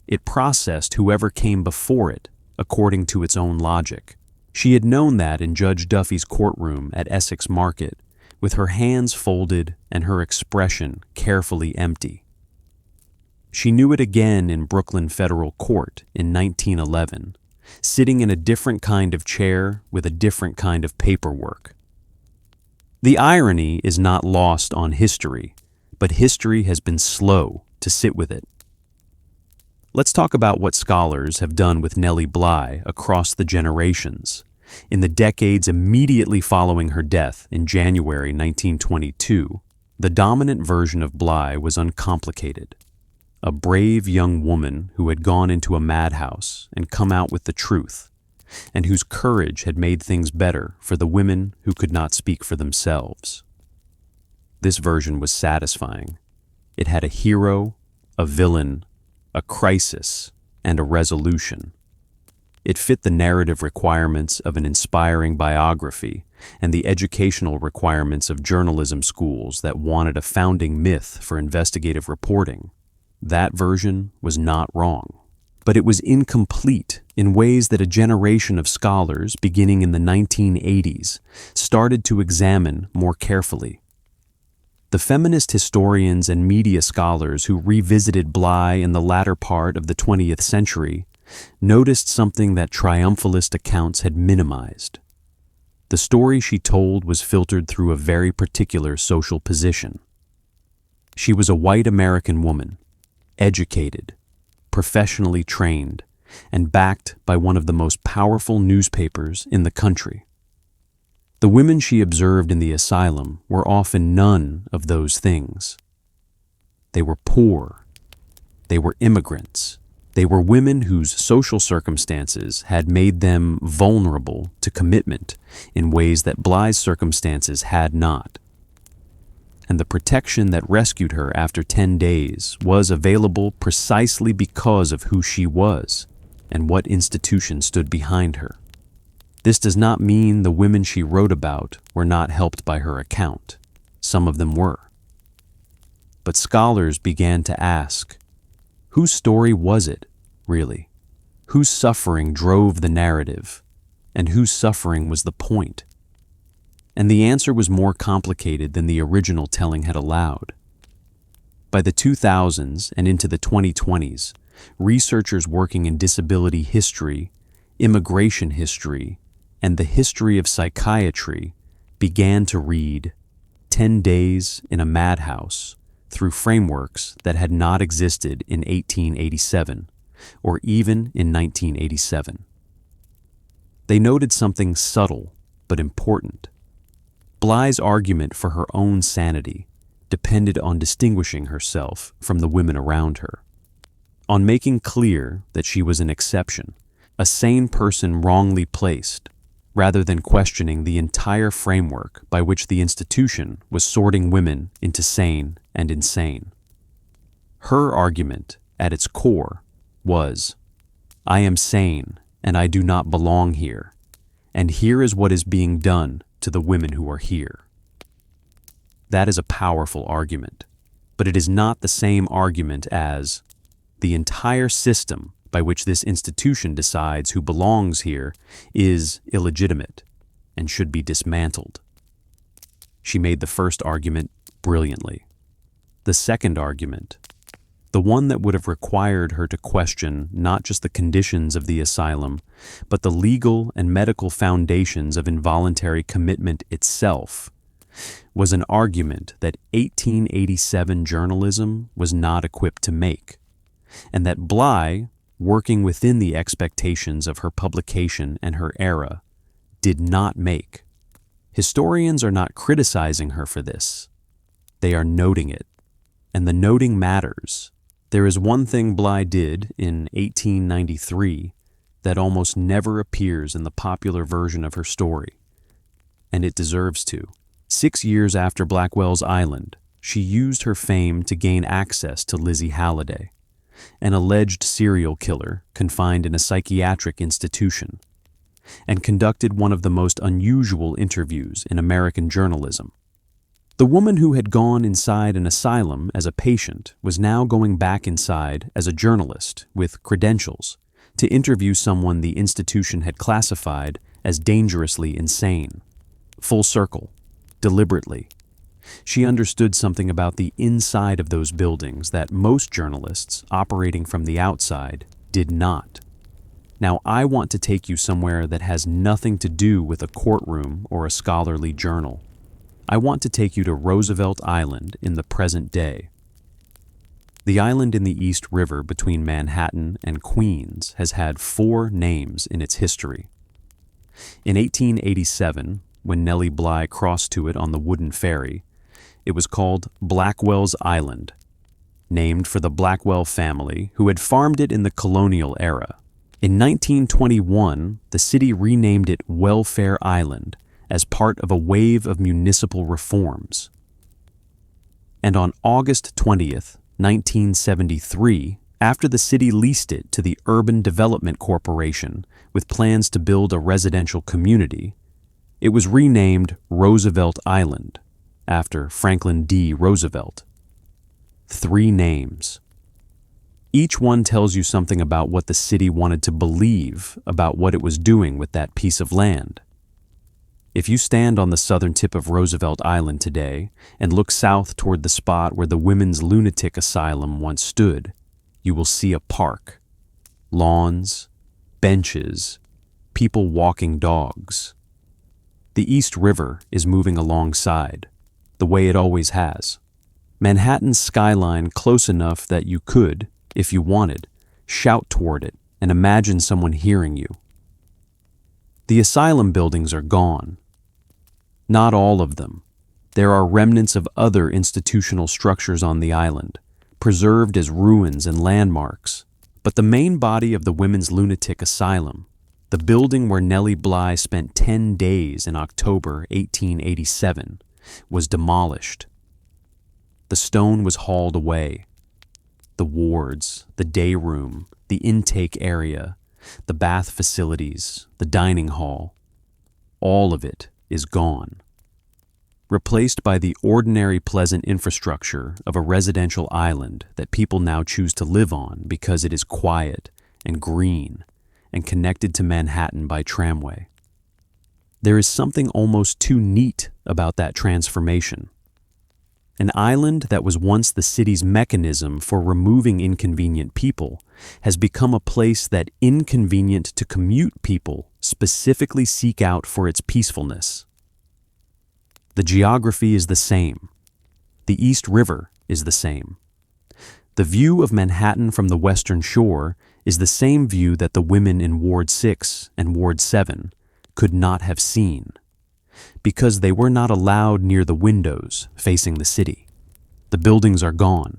It processed whoever came before it according to its own logic. She had known that in Judge Duffy's courtroom at Essex Market, with her hands folded and her expression carefully empty. She knew it again in Brooklyn Federal Court in 1911, sitting in a different kind of chair with a different kind of paperwork. The irony is not lost on history, but history has been slow to sit with it. Let's talk about what scholars have done with Nellie Bly across the generations. In the decades immediately following her death in January 1922, the dominant version of Bly was uncomplicated. A brave young woman who had gone into a madhouse and come out with the truth, and whose courage had made things better for the women who could not speak for themselves. This version was satisfying. It had a hero, a villain, a crisis, and a resolution. It fit the narrative requirements of an inspiring biography and the educational requirements of journalism schools that wanted a founding myth for investigative reporting. That version was not wrong, but it was incomplete in ways that a generation of scholars beginning in the 1980s started to examine more carefully. The feminist historians and media scholars who revisited Bly in the latter part of the 20th century noticed something that triumphalist accounts had minimized. The story she told was filtered through a very particular social position. She was a white American woman, educated, professionally trained, and backed by one of the most powerful newspapers in the country. The women she observed in the asylum were often none of those things. They were poor. They were immigrants. They were women whose social circumstances had made them vulnerable to commitment in ways that Bly's circumstances had not. And the protection that rescued her after 10 days was available precisely because of who she was and what institution stood behind her. This does not mean the women she wrote about were not helped by her account. Some of them were. But scholars began to ask, whose story was it, really? Whose suffering drove the narrative, and whose suffering was the point? And the answer was more complicated than the original telling had allowed. By the 2000s and into the 2020s, researchers working in disability history, immigration history, and the history of psychiatry began to read 10 Days in a Madhouse through frameworks that had not existed in 1887 or even in 1987. They noted something subtle but important. Bly's argument for her own sanity depended on distinguishing herself from the women around her, on making clear that she was an exception, a sane person wrongly placed, rather than questioning the entire framework by which the institution was sorting women into sane and insane. Her argument, at its core, was, I am sane and I do not belong here, and here is what is being done to the women who are here. That is a powerful argument, but it is not the same argument as the entire system by which this institution decides who belongs here is illegitimate and should be dismantled. She made the first argument brilliantly. The second argument, the one that would have required her to question not just the conditions of the asylum, but the legal and medical foundations of involuntary commitment itself, was an argument that 1887 journalism was not equipped to make, and that Bly, working within the expectations of her publication and her era, did not make. Historians are not criticizing her for this. They are noting it, and the noting matters. There is one thing Bly did in 1893 that almost never appears in the popular version of her story, and it deserves to. 6 years after Blackwell's Island, she used her fame to gain access to Lizzie Halliday, an alleged serial killer confined in a psychiatric institution, and conducted one of the most unusual interviews in American journalism. The woman who had gone inside an asylum as a patient was now going back inside as a journalist with credentials to interview someone the institution had classified as dangerously insane. Full circle, deliberately. She understood something about the inside of those buildings that most journalists operating from the outside did not. Now, I want to take you somewhere that has nothing to do with a courtroom or a scholarly journal. I want to take you to Roosevelt Island in the present day. The island in the East River between Manhattan and Queens has had 4 names in its history. In 1887, when Nellie Bly crossed to it on the wooden ferry, it was called Blackwell's Island, named for the Blackwell family who had farmed it in the colonial era. In 1921, the city renamed it Welfare Island as part of a wave of municipal reforms. And on August 20th, 1973, after the city leased it to the Urban Development Corporation with plans to build a residential community, it was renamed Roosevelt Island after Franklin D. Roosevelt. 3 names. Each one tells you something about what the city wanted to believe about what it was doing with that piece of land. If you stand on the southern tip of Roosevelt Island today and look south toward the spot where the women's lunatic asylum once stood, you will see a park, lawns, benches, people walking dogs. The East River is moving alongside, the way it always has. Manhattan's skyline close enough that you could, if you wanted, shout toward it and imagine someone hearing you. The asylum buildings are gone. Not all of them. There are remnants of other institutional structures on the island, preserved as ruins and landmarks. But the main body of the women's lunatic asylum, the building where Nellie Bly spent 10 days in October 1887, was demolished. The stone was hauled away. The wards, the day room, the intake area, the bath facilities, the dining hall, all of it is gone, replaced by the ordinary pleasant infrastructure of a residential island that people now choose to live on because it is quiet and green and connected to Manhattan by tramway. There is something almost too neat about that transformation. An island that was once the city's mechanism for removing inconvenient people has become a place that inconvenient to commute people specifically seek out for its peacefulness. The geography is the same. The East River is the same. The view of Manhattan from the Western Shore is the same view that the women in Ward 6 and Ward 7 could not have seen, because they were not allowed near the windows facing the city. The buildings are gone.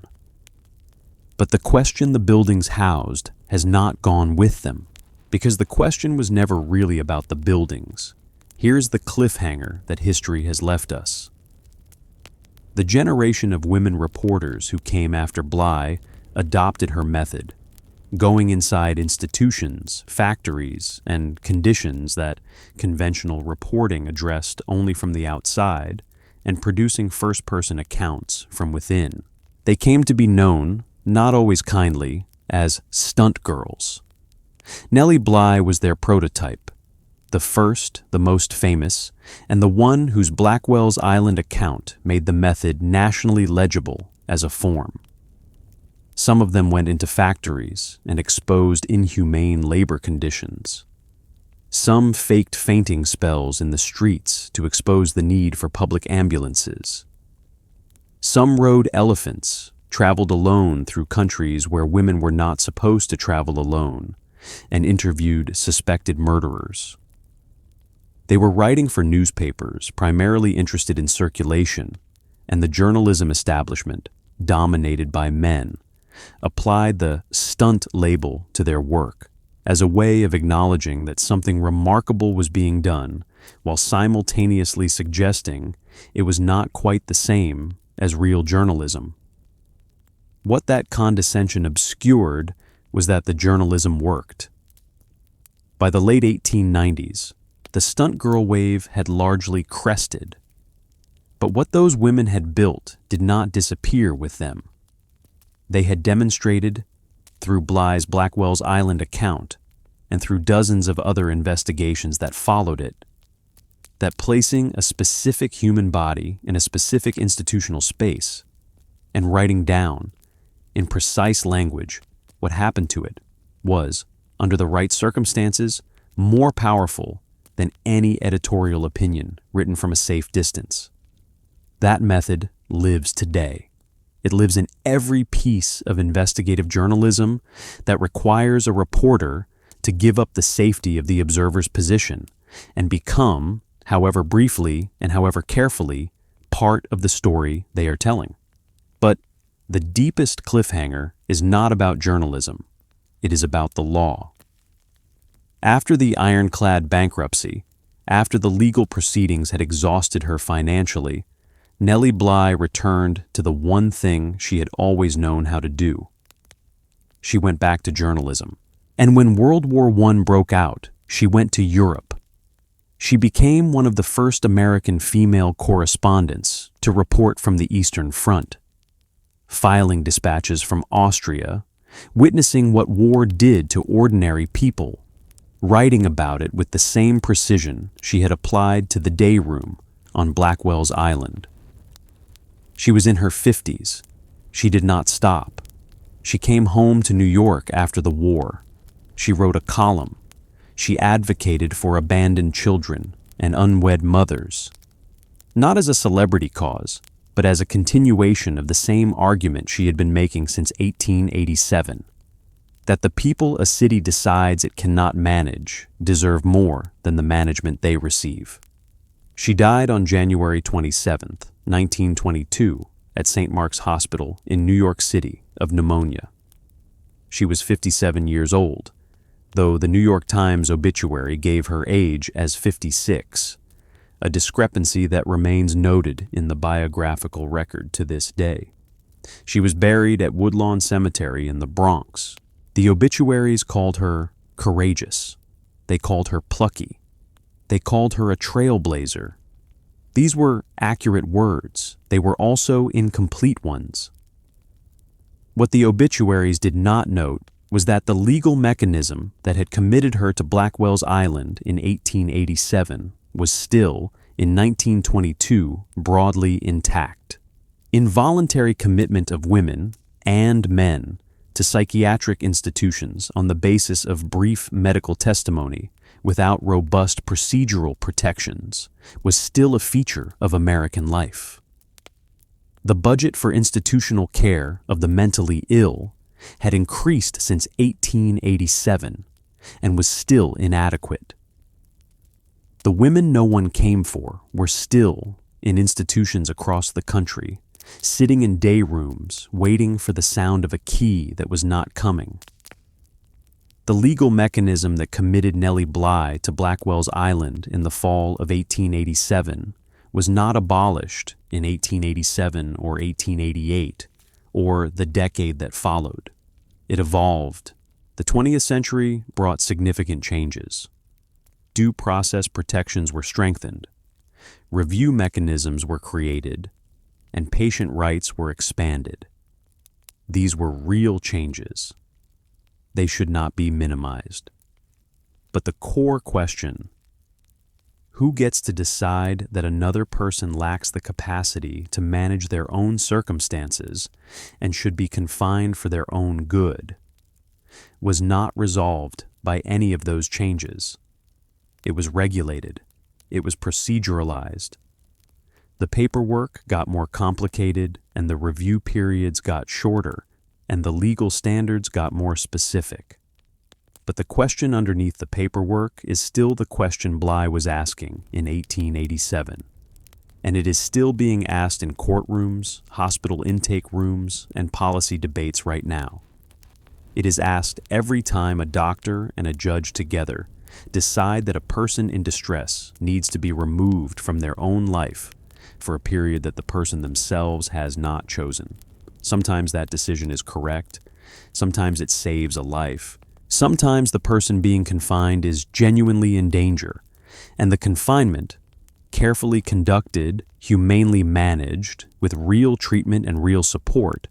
But the question the buildings housed has not gone with them, because the question was never really about the buildings. Here's the cliffhanger that history has left us. The generation of women reporters who came after Bly adopted her method, going inside institutions, factories, and conditions that conventional reporting addressed only from the outside, and producing first-person accounts from within. They came to be known, not always kindly, as stunt girls. Nellie Bly was their prototype, the first, the most famous, and the one whose Blackwell's Island account made the method nationally legible as a form. Some of them went into factories and exposed inhumane labor conditions. Some faked fainting spells in the streets to expose the need for public ambulances. Some rode elephants, traveled alone through countries where women were not supposed to travel alone, and interviewed suspected murderers. They were writing for newspapers primarily interested in circulation, and the journalism establishment, dominated by men, applied the stunt label to their work as a way of acknowledging that something remarkable was being done while simultaneously suggesting it was not quite the same as real journalism. What that condescension obscured was that the journalism worked. By the late 1890s, the stunt girl wave had largely crested. But what those women had built did not disappear with them. They had demonstrated, through Bly's Blackwell's Island account and through dozens of other investigations that followed it, that placing a specific human body in a specific institutional space and writing down, in precise language, what happened to it was, under the right circumstances, more powerful than any editorial opinion written from a safe distance. That method lives today. It lives in every piece of investigative journalism that requires a reporter to give up the safety of the observer's position and become, however briefly and however carefully, part of the story they are telling. But the deepest cliffhanger is not about journalism. It is about the law. After the ironclad bankruptcy, after the legal proceedings had exhausted her financially, Nellie Bly returned to the one thing she had always known how to do. She went back to journalism. And when World War I broke out, she went to Europe. She became one of the first American female correspondents to report from the Eastern Front, filing dispatches from Austria, witnessing what war did to ordinary people, writing about it with the same precision she had applied to the day room on Blackwell's Island. She was in her 50s. She did not stop. She came home to New York after the war. She wrote a column. She advocated for abandoned children and unwed mothers, not as a celebrity cause, but as a continuation of the same argument she had been making since 1887, that the people a city decides it cannot manage deserve more than the management they receive. She died on January 27th, 1922, at St. Mark's Hospital in New York City of pneumonia. She was 57 years old, though the New York Times obituary gave her age as 56, a discrepancy that remains noted in the biographical record to this day. She was buried at Woodlawn Cemetery in the Bronx. The obituaries called her courageous. They called her plucky. They called her a trailblazer. These were accurate words. They were also incomplete ones. What the obituaries did not note was that the legal mechanism that had committed her to Blackwell's Island in 1887 was still, in 1922, broadly intact. Involuntary commitment of women and men to psychiatric institutions on the basis of brief medical testimony without robust procedural protections was still a feature of American life. The budget for institutional care of the mentally ill had increased since 1887 and was still inadequate. The women no one came for were still in institutions across the country, sitting in day rooms waiting for the sound of a key that was not coming. The legal mechanism that committed Nellie Bly to Blackwell's Island in the fall of 1887 was not abolished in 1887 or 1888 or the decade that followed. It evolved. The 20th century brought significant changes. Due process protections were strengthened, review mechanisms were created, and patient rights were expanded. These were real changes. They should not be minimized. But the core question, who gets to decide that another person lacks the capacity to manage their own circumstances and should be confined for their own good, was not resolved by any of those changes. It was regulated. It was proceduralized. The paperwork got more complicated and the review periods got shorter and the legal standards got more specific. But the question underneath the paperwork is still the question Bly was asking in 1887. And it is still being asked in courtrooms, hospital intake rooms, and policy debates right now. It is asked every time a doctor and a judge together decide that a person in distress needs to be removed from their own life for a period that the person themselves has not chosen. Sometimes that decision is correct. Sometimes it saves a life. Sometimes the person being confined is genuinely in danger, and the confinement, carefully conducted, humanely managed, with real treatment and real support,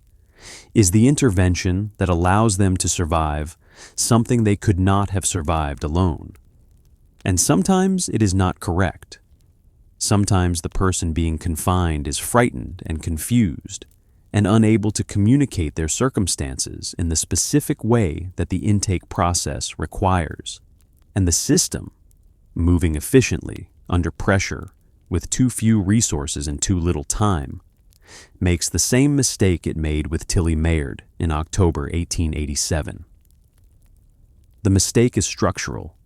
is the intervention that allows them to survive something they could not have survived alone. And sometimes it is not correct. Sometimes the person being confined is frightened and confused and unable to communicate their circumstances in the specific way that the intake process requires. And the system, moving efficiently under pressure with too few resources and too little time, makes the same mistake it made with Tilly Mayard in October 1887. The mistake is structural.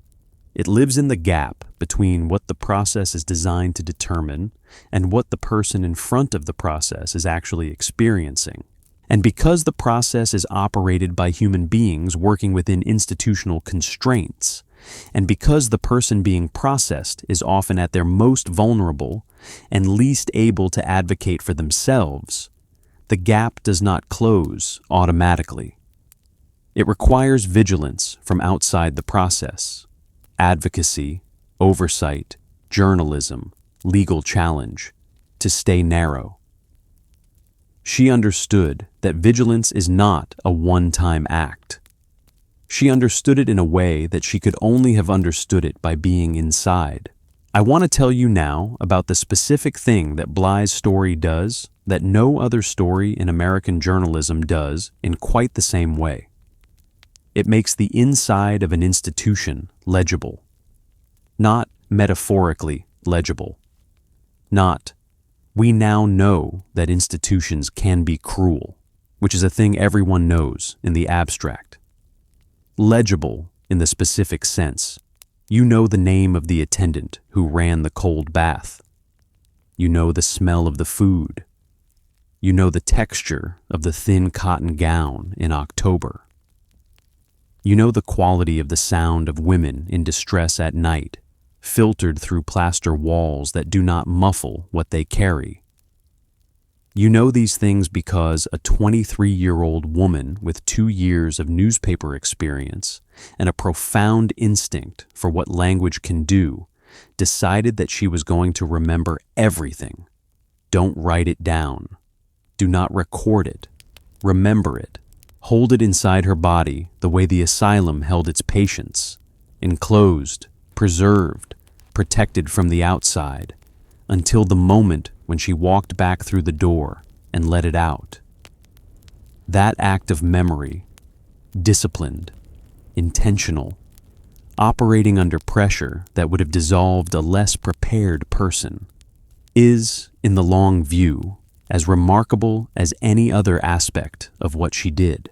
It lives in the gap between what the process is designed to determine and what the person in front of the process is actually experiencing. And because the process is operated by human beings working within institutional constraints, and because the person being processed is often at their most vulnerable and least able to advocate for themselves, the gap does not close automatically. It requires vigilance from outside the process, advocacy, oversight, journalism, legal challenge, to stay narrow. She understood that vigilance is not a one-time act. She understood it in a way that she could only have understood it by being inside. I want to tell you now about the specific thing that Bly's story does that no other story in American journalism does in quite the same way. It makes the inside of an institution legible. Not metaphorically legible. Not, we now know that institutions can be cruel, which is a thing everyone knows in the abstract. Legible in the specific sense. You know the name of the attendant who ran the cold bath. You know the smell of the food. You know the texture of the thin cotton gown in October. You know the quality of the sound of women in distress at night, filtered through plaster walls that do not muffle what they carry. You know these things because a 23-year-old woman with 2 years of newspaper experience and a profound instinct for what language can do decided that she was going to remember everything. Don't write it down. Do not record it. Remember it. Hold it inside her body the way the asylum held its patients, enclosed, preserved, protected from the outside, until the moment when she walked back through the door and let it out. That act of memory, disciplined, intentional, operating under pressure that would have dissolved a less prepared person, is, in the long view, as remarkable as any other aspect of what she did.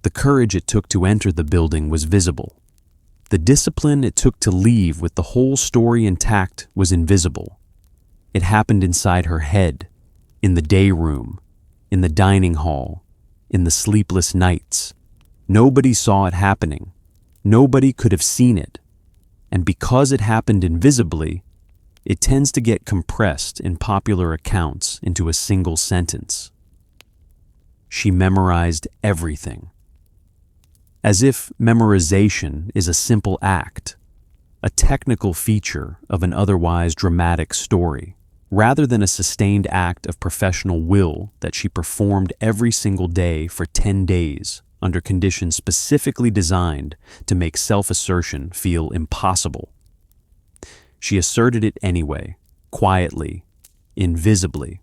The courage it took to enter the building was visible. The discipline it took to leave with the whole story intact was invisible. It happened inside her head, in the day room, in the dining hall, in the sleepless nights. Nobody saw it happening. Nobody could have seen it. And because it happened invisibly, it tends to get compressed in popular accounts into a single sentence. She memorized everything. As if memorization is a simple act, a technical feature of an otherwise dramatic story, rather than a sustained act of professional will that she performed every single day for 10 days under conditions specifically designed to make self-assertion feel impossible. She asserted it anyway, quietly, invisibly.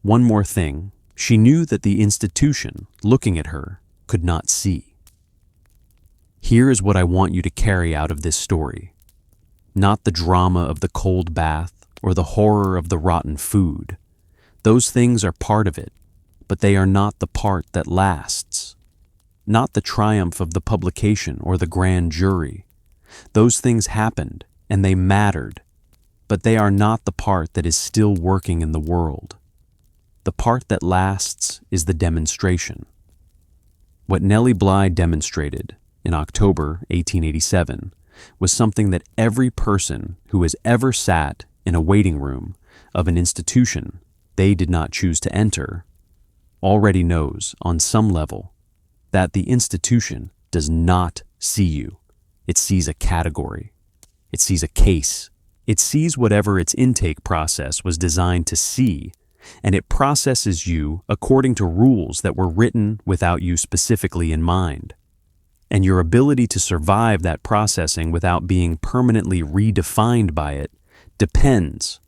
One more thing, she knew that the institution, looking at her, could not see. Here is what I want you to carry out of this story. Not the drama of the cold bath or the horror of the rotten food. Those things are part of it, but they are not the part that lasts. Not the triumph of the publication or the grand jury. Those things happened, and they mattered, but they are not the part that is still working in the world. The part that lasts is the demonstration. What Nellie Bly demonstrated in October 1887 was something that every person who has ever sat in a waiting room of an institution they did not choose to enter already knows on some level that the institution does not see you. It sees a category. It sees a case. It sees whatever its intake process was designed to see, and it processes you according to rules that were written without you specifically in mind. And your ability to survive that processing without being permanently redefined by it depends,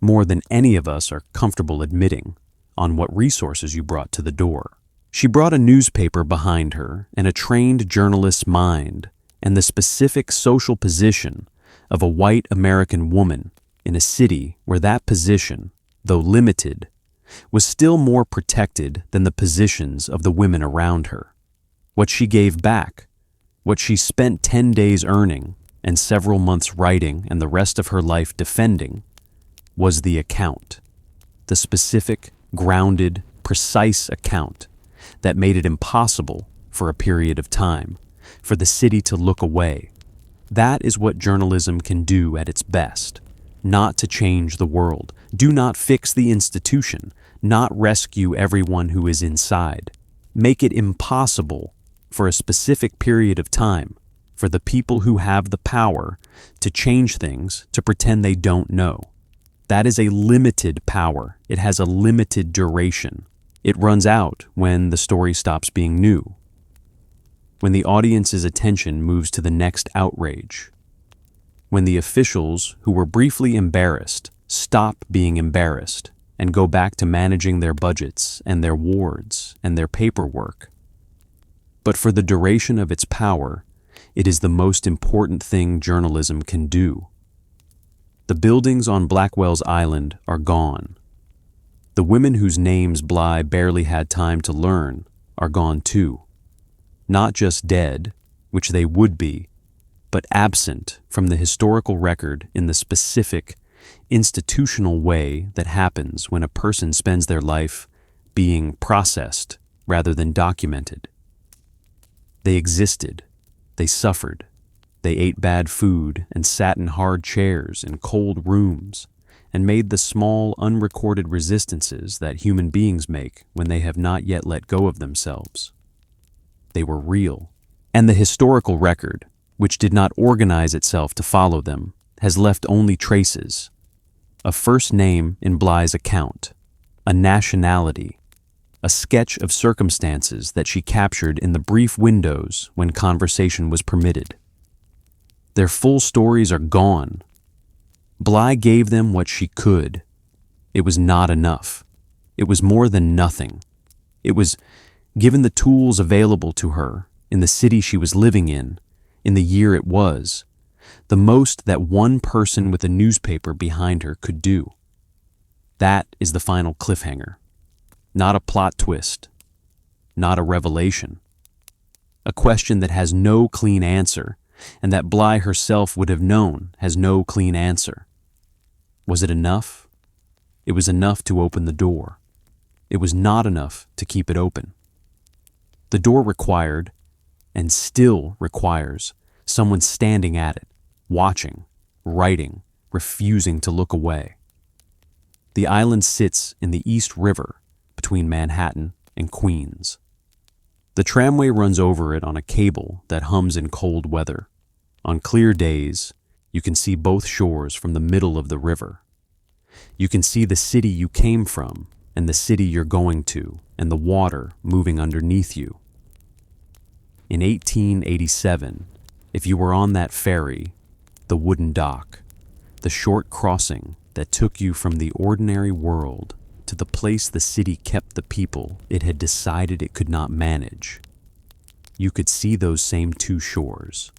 more than any of us are comfortable admitting, on what resources you brought to the door. She brought a newspaper behind her and a trained journalist's mind and the specific social position of a white American woman in a city where that position, though limited, was still more protected than the positions of the women around her. What she gave back, what she spent 10 days earning and several months writing and the rest of her life defending, was the account, the specific, grounded, precise account that made it impossible for a period of time for the city to look away. That is what journalism can do at its best. Not to change the world. Do not fix the institution. Not rescue everyone who is inside. Make it impossible for a specific period of time for the people who have the power to change things to pretend they don't know. That is a limited power. It has a limited duration. It runs out when the story stops being new, when the audience's attention moves to the next outrage, when the officials who were briefly embarrassed stop being embarrassed and go back to managing their budgets and their wards and their paperwork. But for the duration of its power, it is the most important thing journalism can do. The buildings on Blackwell's island are gone. The women whose names Bly barely had time to learn are gone too. Not just dead, which they would be, but absent from the historical record in the specific, institutional way that happens when a person spends their life being processed rather than documented. They existed, they suffered, they ate bad food and sat in hard chairs in cold rooms and made the small, unrecorded resistances that human beings make when they have not yet let go of themselves. They were real. And the historical record, which did not organize itself to follow them, has left only traces. A first name in Bly's account, a nationality, a sketch of circumstances that she captured in the brief windows when conversation was permitted. Their full stories are gone. Bly gave them what she could. It was not enough. It was more than nothing. It was, given the tools available to her in the city she was living in the year it was, the most that one person with a newspaper behind her could do. That is the final cliffhanger. Not a plot twist. Not a revelation. A question that has no clean answer, and that Bly herself would have known has no clean answer. Was it enough? It was enough to open the door. It was not enough to keep it open. The door required, and still requires, someone standing at it, watching, writing, refusing to look away. The island sits in the East River between Manhattan and Queens. The tramway runs over it on a cable that hums in cold weather. On clear days, you can see both shores from the middle of the river. You can see the city you came from and the city you're going to, and the water moving underneath you. In 1887, if you were on that ferry, the wooden dock, the short crossing that took you from the ordinary world to the place the city kept the people it had decided it could not manage, you could see those same two shores.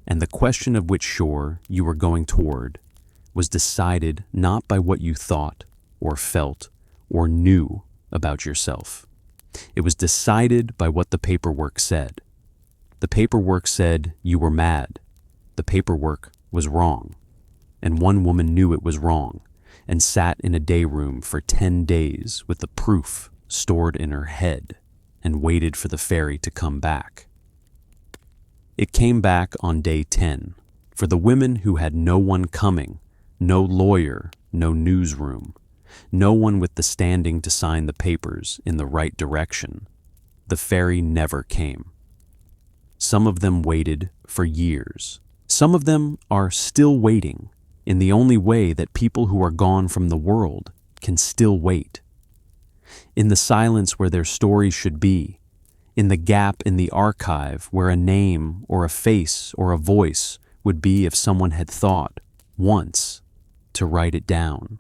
And the question of which shore you were going toward was decided not by what you thought or felt or knew about yourself. It was decided by what the paperwork said. The paperwork said you were mad. The paperwork was wrong. And one woman knew it was wrong and sat in a day room for 10 days with the proof stored in her head and waited for the ferry to come back. It came back on day 10 for the women who had no one coming, no lawyer, no newsroom, no one with the standing to sign the papers in the right direction. The ferry never came. Some of them waited for years. Some of them are still waiting in the only way that people who are gone from the world can still wait. In the silence where their stories should be, in the gap in the archive where a name or a face or a voice would be if someone had thought, once, to write it down.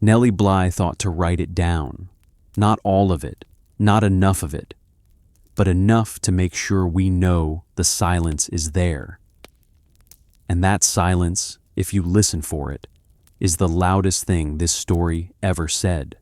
Nellie Bly thought to write it down, not all of it, not enough of it, but enough to make sure we know the silence is there. And that silence, if you listen for it, is the loudest thing this story ever said.